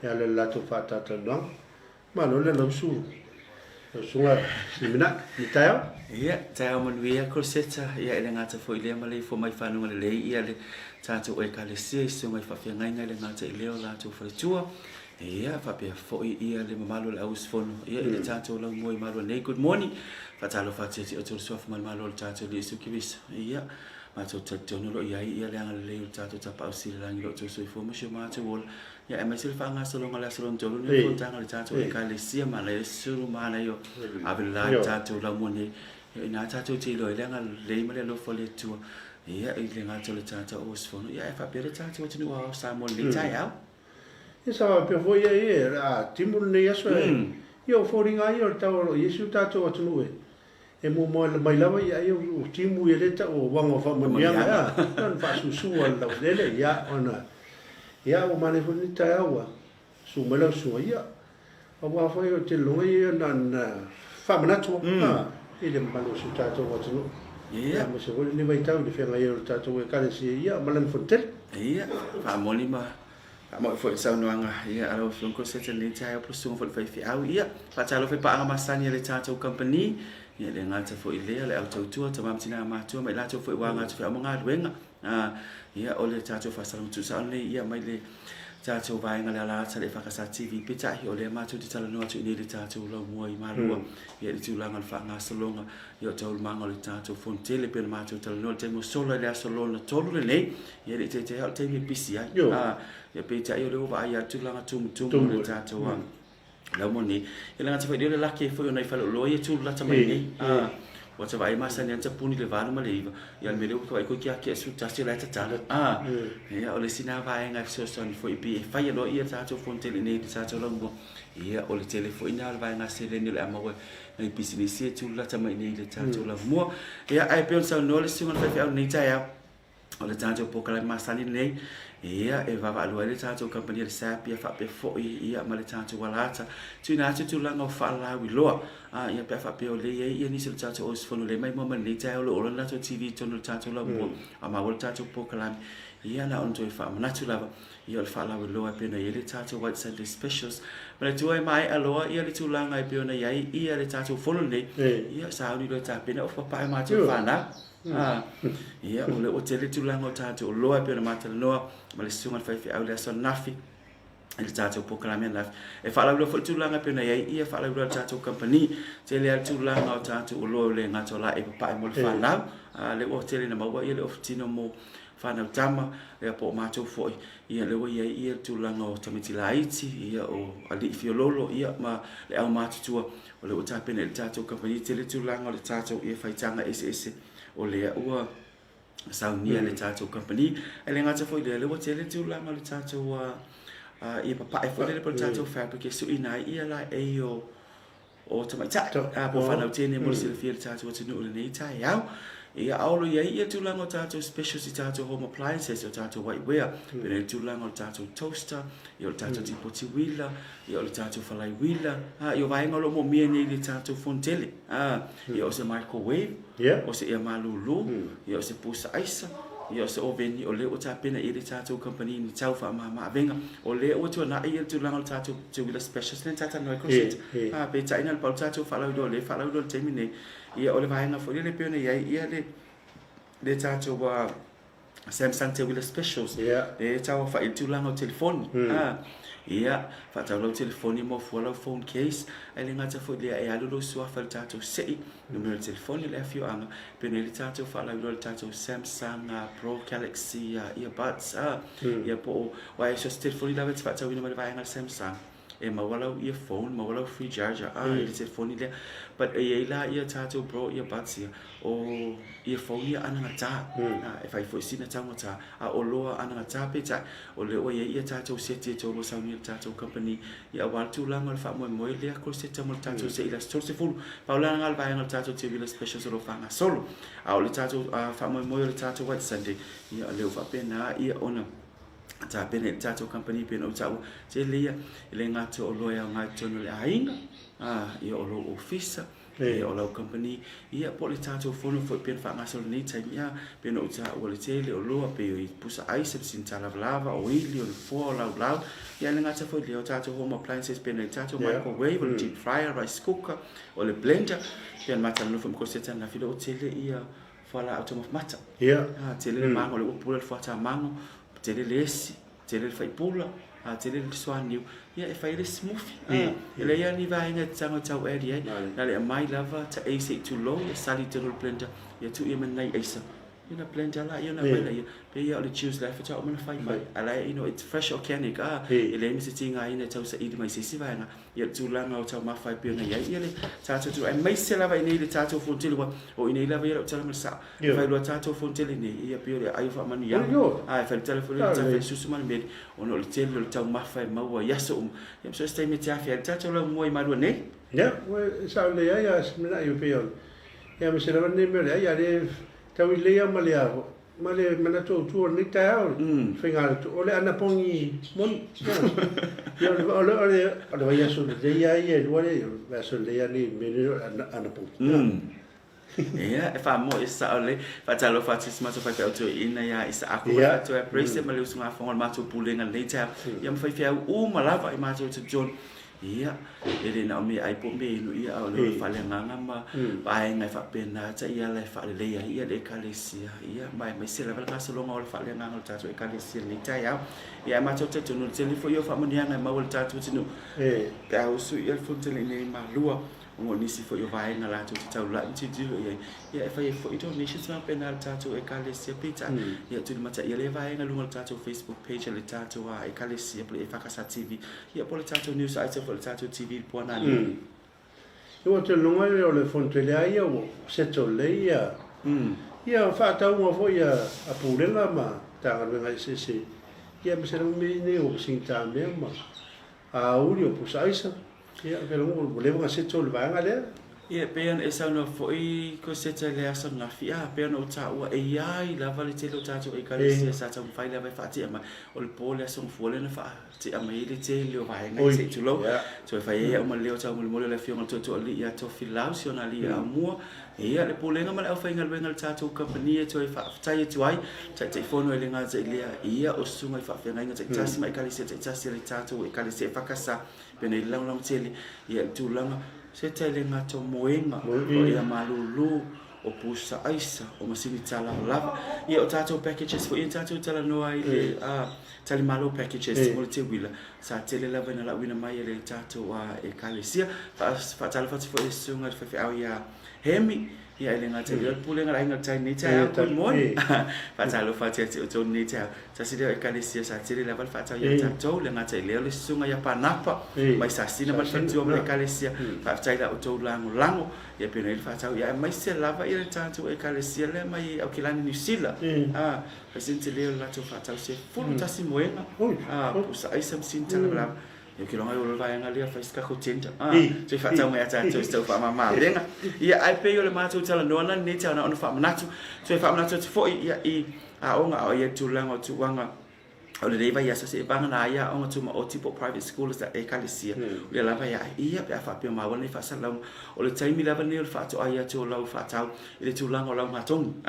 Ya le lato fata tanang. Ma lo le lo su. Sunga simina ni tayo. Ia, tayo man wia korseta ia ele ngata foi le male fo mai fanu le ia le tato e kalesia so mai fa fia ngai le ngata le la to fa tua. Ia fa pe fo ia le mamalo le aus fono ia le tato la moi malo nei good morning. Fa Talofa te o to so fa malo le tato le su kibis. Ia ma to no lo ia le le tato ta pa si la ngi lo to so fo mo ma to wol. Ya mai sil fa nga so lo ngala so lo to le fo tanga le tato e kalesia ma le su ma na yo abil la tato la mo nei ina tato ti lo le nga le ma le lo fo le tua. Ia le nga to le tato o so fono ia fa pe le tato ti no sa mo le tai au. Isa pe foi e a timul ne yaso yo foringa yo tao yesu tato atu e mo mo mai lava ya yo timu ele ta o wanga fa mo ya non fa su al le ya ona ya o mane fo ni ta wa su melo su ya o wa fo yo te lo ye nan fa manatu ile malo su tato atu ya mo se ni vai tau de fenga yo tato e kale si ya malan fontel ia fa mo ni ma mo foi sa no anga ia alo fon ko se tele tai pro sung fo fi au ia fa talo fe pa anga masani le tato company ia le ngata fo ile le auto tu ta mam tina ma tu mai la tu fo wa ngata fa mo nga wenga ia ole tato fa sa tu sa le ia mai le tato vai nga la sa le fa ka sa tv pita hi ole ma tu ti tala no tu ni le tato lo mo i ma ru ia le tu la nga fa nga salonga ia tol manga le tato fon tele pe ma tu tala no te mo solo le salonga tolu le nei ia le te al te mi pisi ya pe ta yo le va ya tu la tu le tato wa la mo ni ia nga te fa le la ke fo yo nei fa lo ia tu la ta mai nei wa te vai masa ni anta puni le vanu ma le iva ia me le ko ai ko kia ke su tasi la ta ia o le sina vai nga so son fo ipi fa ia lo ia tato fon tele nei di tato lo mo ia o le telefoni na vai nga se le ni le amawe nei business tu la ta mai nei le tato lo mo ia ai pe on sa no le singa fa fa nei ta ya o le tato po kala masa ni nei ia e va lo le tato company le sapi fa pe fo ia ma le tato walata tu na tu la no fa la wi lo ia pe fa pe o le ia ni se tato o sfono le mai mo ma le ta o lo la to tv to no tato la mo ama o tato po kala ia na on to fa ma tu la ia le fa la wi lo pe na ile tato white sunday specials ma tu ai mai alo ia le tu la ngai pe na ia le tato fo le ia sa ni lo ta pe na o pa ma tu fa na ia o le o tele tu lango tato o loa pe na mata loa ma le sunga fa fi au le so nafi il tato po kala men laf e fa la lo fo tu langa pe na ia fa la lo tato company tele al tu langa o tato o loa le ngato la e pa mo fa na le o tele na ma wa ia le ofitino mo fa na tama e po ma tu fo ia le wa ia tu langa o tamiti la iti ia o ali fiololo ia ma le au ma tu o le o tape na le tato company tele tu langa le tato ia fa tanga ese o le ua saunia le tato company ele ngata foi le wa tele tu la ma le tato ia papa e foi le tato fabric so ina ia la e o tama tato po fa na tene mo se le tato tu no le nei tai au ia aulo ia tu la tato special tato home appliances o tato whiteware pe tu la tato toaster ia tato tipo ti wila ia le tato falai wila ia vai ngalo mo mie nei le tato fontele ia o se microwave o se ia malulu ia o se pusa aisa ia o se oven o le o tapena i le tato company ni tau fa ma venga o le o tu na ia tu la tato tu wila special nen tata no croset pe ta ina le tato falai do termine ia o le vai nga fo le pe ia le tato wa Samsung te wila specials e tau fa i tu la telefoni ia fa tau lo telefoni mo fo la phone case ele ngata fo le e alu lo so fa tato sei numero telefoni le fio anga pe le tato fa la lo tato Samsung Pro Galaxy earbuds ia po wa so telefoni la fa tau ina vai nga Samsung e mawala earphone mawala free charger le telefoni le but e la ia tato Pro earbuds o earphone ia ana ta e fai fo sina tanga ta o loa ana ta pe ta o le o ia tato sete to lo sa tato company ia wal tu langal fa mo le ko se tamo tato se ila sto se full paula ngal vai ngal tato te vila special solo fa nga solo o le tato fa mo le tato white sunday ia le fa pena ia ona ta pena tato company pena o tau te le ngato o loya ngato no le ainga ia o lo office e o lau company ia po le tātou fono foi pien whaangasolo ni taimi ia pien o ta ua le tele o loa pe o i pusa aisa sin lava o ili o le fua o lau ia le ngata foi le o tātou home appliances pien le tātou microwave o le deep fryer rice cooker o le blender pien mata no fo mkoseta na filo o tele ia fala automof mata tele le mango le upula le fuata mango tele le esi tele le faipula tele le swaniu ia e fai le smoothie ele ia ni vai nga tanga tau eri na le mai lava ta AC too low ia sali te le blender ia tu ia menai aisa ia blender la ia na bela ia pe ia le choose la fata o mana fai mai ala it's fresh organic ele mi se tinga ina tau sa idi mai sisi vai nga ia tu langa o tau mafai pe na ia le tatu tu ai mai se lava ina le tatu fontele wa o ina lava ia tala masa vai lo tatu fontele ni ia pe ia ai fa mani ia ai fa telefone ta fa susu man med ono le tele le tau mafai maua ia so ia so stai me tia fa tatu lo moi malu ne ja sa le ia smela ia pe ia me se lava ne me ia le tau lea male mana tu ni tau fingal tu ole ana pongi mon yo ole vai so de ia ole va so le ni menino ana pongi ia e fa mo isa ole fa talo fa tsima so fa pe auto ina ia isa aku fa to embrace male usunga fa ma to pulenga later ia fa fa malava i ma to John ia ele na me ai po me no ia o le fale nganga ma ai ngai fa pena ta ia le fa le ia le kalesia ia mai se la ka so longa o le fale nganga ta so e kalesia ni ta ia ma to te no te fo yo fa mo nia ngai ma o ta to tinu ka o su ia fo te ni ma lua o ni si fo yo vai na la to ta la ti ia fa ia fo donations ma pena ta to e kalesia pita ia tu ma ta ia le vai na lunga ta to Facebook page le ta to e kalesia ple EFKS TV ia po le ta to news item for the TV puana ni. Yo te longa o le fontele ia o seto le ia. Ia fa ta mo fo ia a pulenga ma ta nga se. Ia me se me ne o sinta me ma. A uri o pusaisa. Ia ke longa le nga seto le vanga le. Ia pean e sa no foi ko seta le asa na fia pean o ta ua e ai la vale te lo ta to e ka le sa ta fai la vai fa ti ma o le pole so fole na fa ti a mai le te le vai ngai se tu lo so fai ia o ma le o ta mo le fio to to li ia to filau si ona li a mo ia le pole nga ma le fai ngal wengal ta to company to fa tai tu ai tai fono le nga ze le ia o sunga fa fa ngai tai tasi mai ka le se tai tasi le ta to e ka le se fa kasa pene lang lang tele ia tu langa se tele ngato moenga o ia malulu o pusa aisa o masini tala lava ia o tato packages for ia tato tala no ai le tali malo packages mo te wila sa tele lava na la wina mai le tato e kalesia fa tala fa fo sunga fa fa ia hemi ia le ngata le pule ngara inga tai ni tai ko mon fa tala fa te o ni tai sa se le kalesia sa tele lava fa ta ia tato le ngata le sunga ia panapa mai sa sina ma fa tu le kalesia fa tai la o to lango ia pena il fa ta ia mai se lava ia tato e kalesia le mai au kilani ni sila fa sente le la to fa ta se fulu tasi moenga pusa ai sam sinta la eu que não eu vai ali a faz caco tenta se faz uma ata to estou fa mama lenga ia ai pe eu le mato tala no na ni tala no fa manato se fa manato fo ia i a onga ia tu langa tu wanga o le leva ia se banga na ia onga tu ma o tipo private schools da e kalesia le lava ia ia pe fa pe ma wona fa salam o le taimi lava ni o fa to ia tu lau fa tau ile tu langa lau matong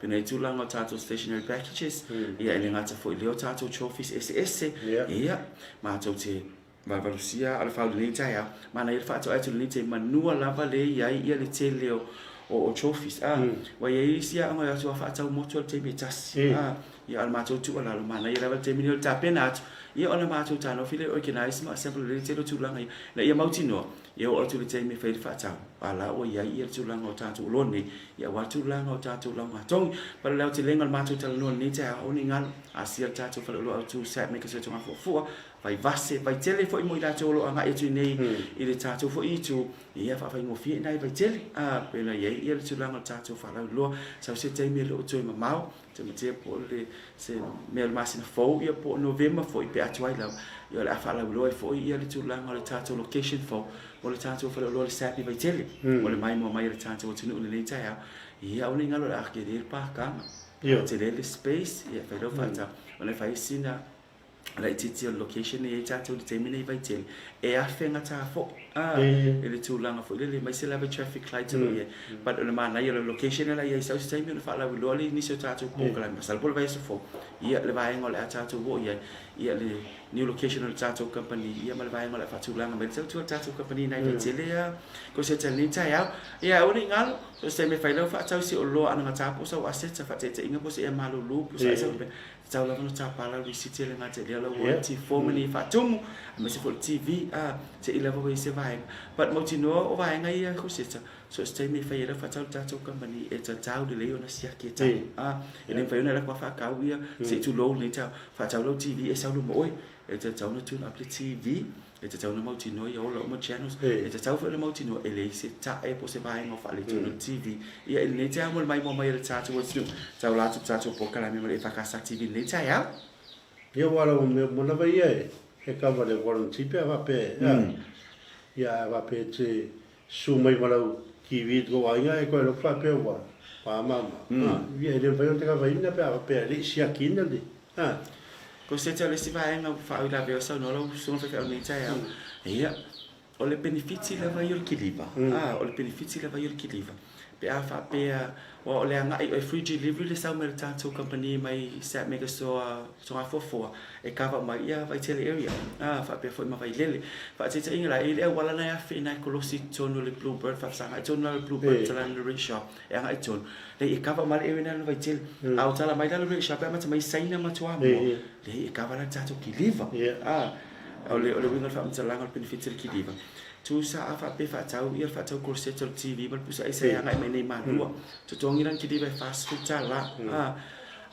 pe nei tu langa tato stationary packages ia ele ngata fo ile o tato trophies ss ia ma to te va valusia al fa le taia ma na il fa to atu le te manua lava le ia ia le te leo o trophies wa ia sia nga tu fa tau mo tu te metas ia al mato tu ala mana ia level terminal ta penat ia ona mato ta no file organize ma sempre le te tu langa ia ia mautino ia o tu le te me fa fa tau ala o ia ia tu langa o ta tu loni ia wa tu langa o ta tu langa tong pa le te lenga mato ta no ni ta o ni ngal asia ta tu fa lo tu set make so tu ma fo vai vasse vai tele fo mo ida tu lo anga e tu nei ile ta tu fo i tu ia fa fa ngo fi nai vai tele pe la ia tu langa ta tu fa lo sa se te me lo tu ma mau te me po le se me masina fo ia po november fo i pe atuai la ia la fa la lo fo ia le tu langa le ta tu location fo o le tato fa lo le sapi vai tele o le mai mo mai le tato tu no le taia ia o ni ngalo la ke dir pa ka te le space ia fa lo fa ta o le fa sina la titi location e tatou determine vai tele e afenga ta fo ele tulanga fo le mai se lava traffic lights lo ye but le mana ye location la ye sa sai me fa la lo le ni se tatou po kala masal po vai so fo ye le vai ngol tatou wo ye le new location le tatou company ye mal vai ngol fa tulanga me se tatou company nai vai tele ya ko se tele ta ya o ni ngal so se me fa lo fa tau si o lo ana tapo so aset fa te inga po se e malo lu po sa tau la no tapala visite le ngate le la wati formally fatum me se for TV se ila vo se vai but mo tino o vai ngai ko se so stay me fa ila fa tau company e tau de le ona sia ke tau ele fa ona la kwa fa ka wi se tu lo le tau fa tau lo TV e sa lo mo e tau no tune up le TV e tau no mo tino yo lo mo channels e tau fa le mo tino ele se ta e po se vai ngo fa le tune TV ia ele tau mo mai mo mai le tau wo tau la tau po kala me le fa ka sa TV le tau Ia wala mo na vai e ka vale warranty pe va pe ia va pe te su mai wala ki vid go ai e ko lo fa pe wa pa mama ia ele vai te ka vai na pe le sia kinda de ko se te le si vai nga fa ila ve sa no lo su no fa ni tau ia o le benefici la vai ul kiliva o le benefici la vai ul kiliva pe a fa pe o le anga e free delivery le sa mer tatou company mai sa mega so a fo e kava mai ia vai tele area fa pe foi mai lele fa te inga la ile wala na ya fe na kolosi tono le bluebird fa sa tono le bluebird tala le shop e anga i tono le e kava mai area na vai tele au tala mai la le shop ma mai saina ma tua mo le e kava na tatou ki liva o le winga fa mtala ngal benefit ki liva tu sa fa pe fa tau ia fa tau kurse tol TV bal pusa isa yang ai mai ma dua tu tongi ran ki diva fast food tala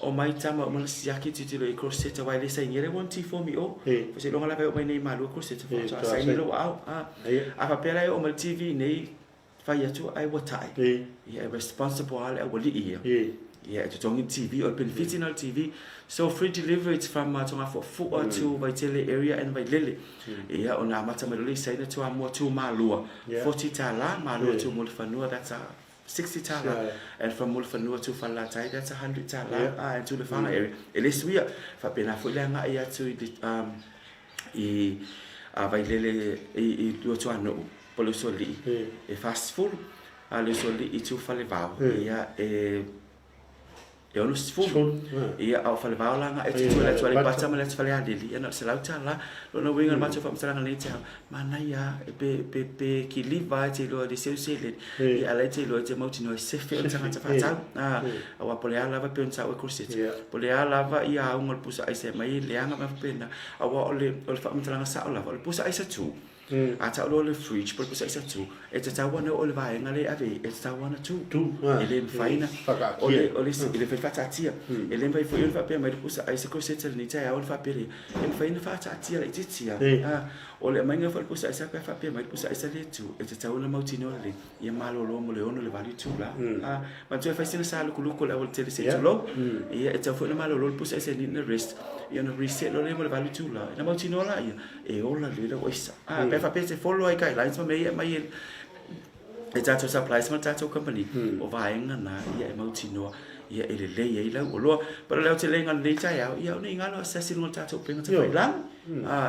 o mai tama o mal siaki ti lo kurse ta wai le sai ngere won ti for mi o fa se longa la pe mai ma dua kurse ta fa sai ni lo au fa pe la o mal TV nei fa ya tu ai watai ia responsible al e wali ia yeah, to tongi TV or benefiting on TV. So free delivery it's from tonga for foot to by tele area and by lily. Yeah, on amata melili say to more to malua. 40 tala, malua to mulfanua, that's a 60 tala. And from mulfanua to falatai, that's 100 tala. And to the fana area. It is we for benafulanga ya to the by lily do to ano. Polusoli. A fast food. Alusoli itu falevao. Yeah, e ono sifulu ia au fale vaolanga e tu le tu le pata ma le tu fale adili e no se lauta la lo no winga ma tu fa msala ngani te mana ia pe ki liva te lo de se se le ia le te lo te mo tino se fe o tanga fa ta a pole ala va pe un sa o kursi pole ala va ia un pusa ai se mai le anga ma pena a wa ole fa msala sa ola le pusa ai sa tu a ta lo le fridge por pusa ai sa tu e te ta wana ole va ngale ave e ta wana tu ele faina ole ele fa tia e lembra foi ele fa pe mai pusa ai se kursi te ni ta ole fa pe ele faina fa tia le tia ole mai nga fa pusa ai sa fa pe mai pusa ai sa le tu e te ta ole mautino le ia malo lo mo le ono le vali tu la ma tu fa sina sa lu la ole te se tu lo ia e ta foi le malo lo pusa ai se ni rest ia no reset lo le mo le vali tu la na mautino la ia e ola le lo isa pe fa pe se follow ai guidelines mai e tatou supplies ma tatou company o vaenga na ia e mautino ia ele le ia ila o lo pero le te lenga le tai au ia ni ngalo assessing o tatou penga te vai lang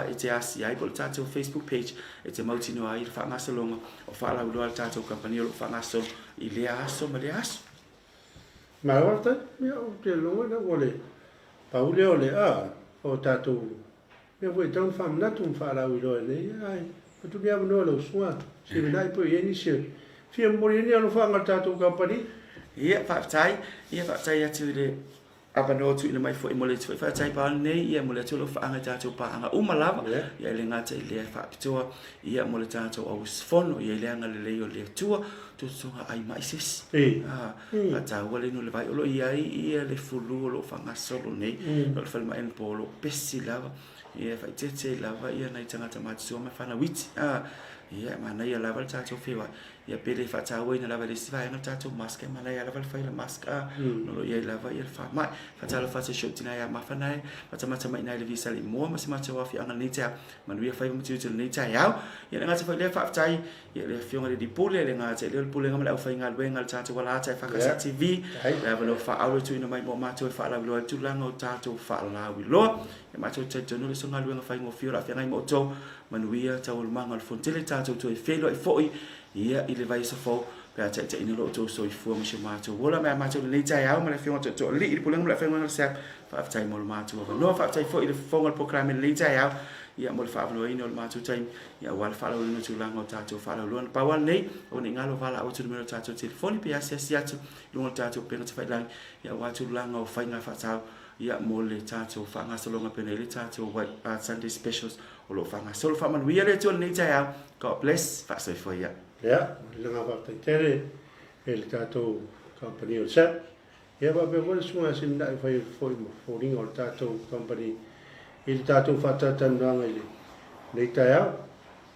e te asi ai po tatou Facebook page e te mautino ai fa ngasa longa o fa la lo tatou company o fa ngasa i le aso ma le aso ma orta ia o te longa na ole pa ule ole o tatou me voi tão famna tu fa la lo le ai tu dia no lo sua se vai po ia ni se fia morini no fa ngata tatou company ia fa tai atu le abano tu le mai fo imole tu fa tai pa nei ia mole tu lo fa anga tatou pa anga umalava ia le ngata le fa pitoa ia mole tatou au sfono ia le anga le o le tua tu songa ai mai sis fa ta wale no le vai lo ia le fulu lo fa ngasolo nei lo fa mai en polo pesi lava ia fa tete lava ia nei tanga tamati so ma fa na wit ia mana ia lava tatou fewa ia pele whaatawai na lava le siwai anga tātou maska mana ia lava le whaila maska nolo ia lava ia le whamai whaatalo whaata shoptina ia mawhanai whaatamata mai nai le visa le mua masi mata wafi anga nei tea manuia whaiva matiutu nei tea iau ia le ngata whaile whaatai ia le fionga le dipule le ngata le pule ngama le au whainga luenga le tātou wala ata e whakasa TV le ava lo whaaure tuina mai mo mātou e whaalawi loa tūlanga o tātou whaalawi loa ia mātou taitonu le songa luenga whaingo fio la whiangai mo tō manuia tau manga le fontele tātou tu e whelo e foi ia i le vai sa fo pe a tete ina lo to so i fu mo se mato wola me mato le tai au ma le fionga to li i pulenga le fionga se fa tai mo le mato no fa tai fo i le fonga le programme le tai au ia mo le fa lo ina le mato tai ia wal fa lo no tu langa tato fa lo pa wal nei o ni ngalo vala o tu numero tato telefoni pe asia siatu lo tato pe no fa lang ia wa tu langa o fa nga fa tau ia mo le tato fa nga solonga pe le tato what Sunday specials o lo fa nga sol fa man wi le tu nei tai au God bless fa so for ia ya le ngapa tere el tato company o sep ya va be wala sunga sin da fa for ring o tato company il tato fata tandanga ile le taya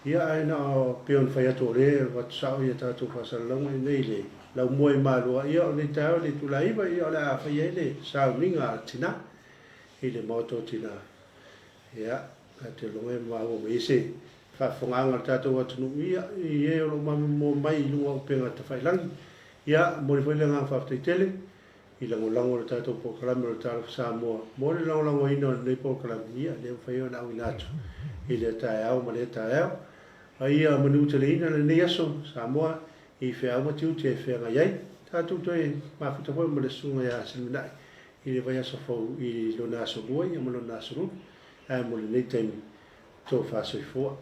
ya ai na pion fa ya tore va sa ya tato fa salong nei le la moi malo ya le taya le tu la iba ya la fa ya le sa ringa tina ile moto tina ya ate lo ma o ese fa fonga tato wa tunu ia e lo mo mai lu o penga te fai lang ia mo le fai nga fa tele i lango tato po kalame o tato Samoa mo le lango ino le po kalame ia le fai ona u nato i le tai au ma le tai au ai a manu te le ina le neaso Samoa i fe au tiu te fe nga yai tato to e ma futa po mo le sunga ya sinai i le vai aso fo i lo naso boi mo lo naso ru ai mo le temi to fa so fo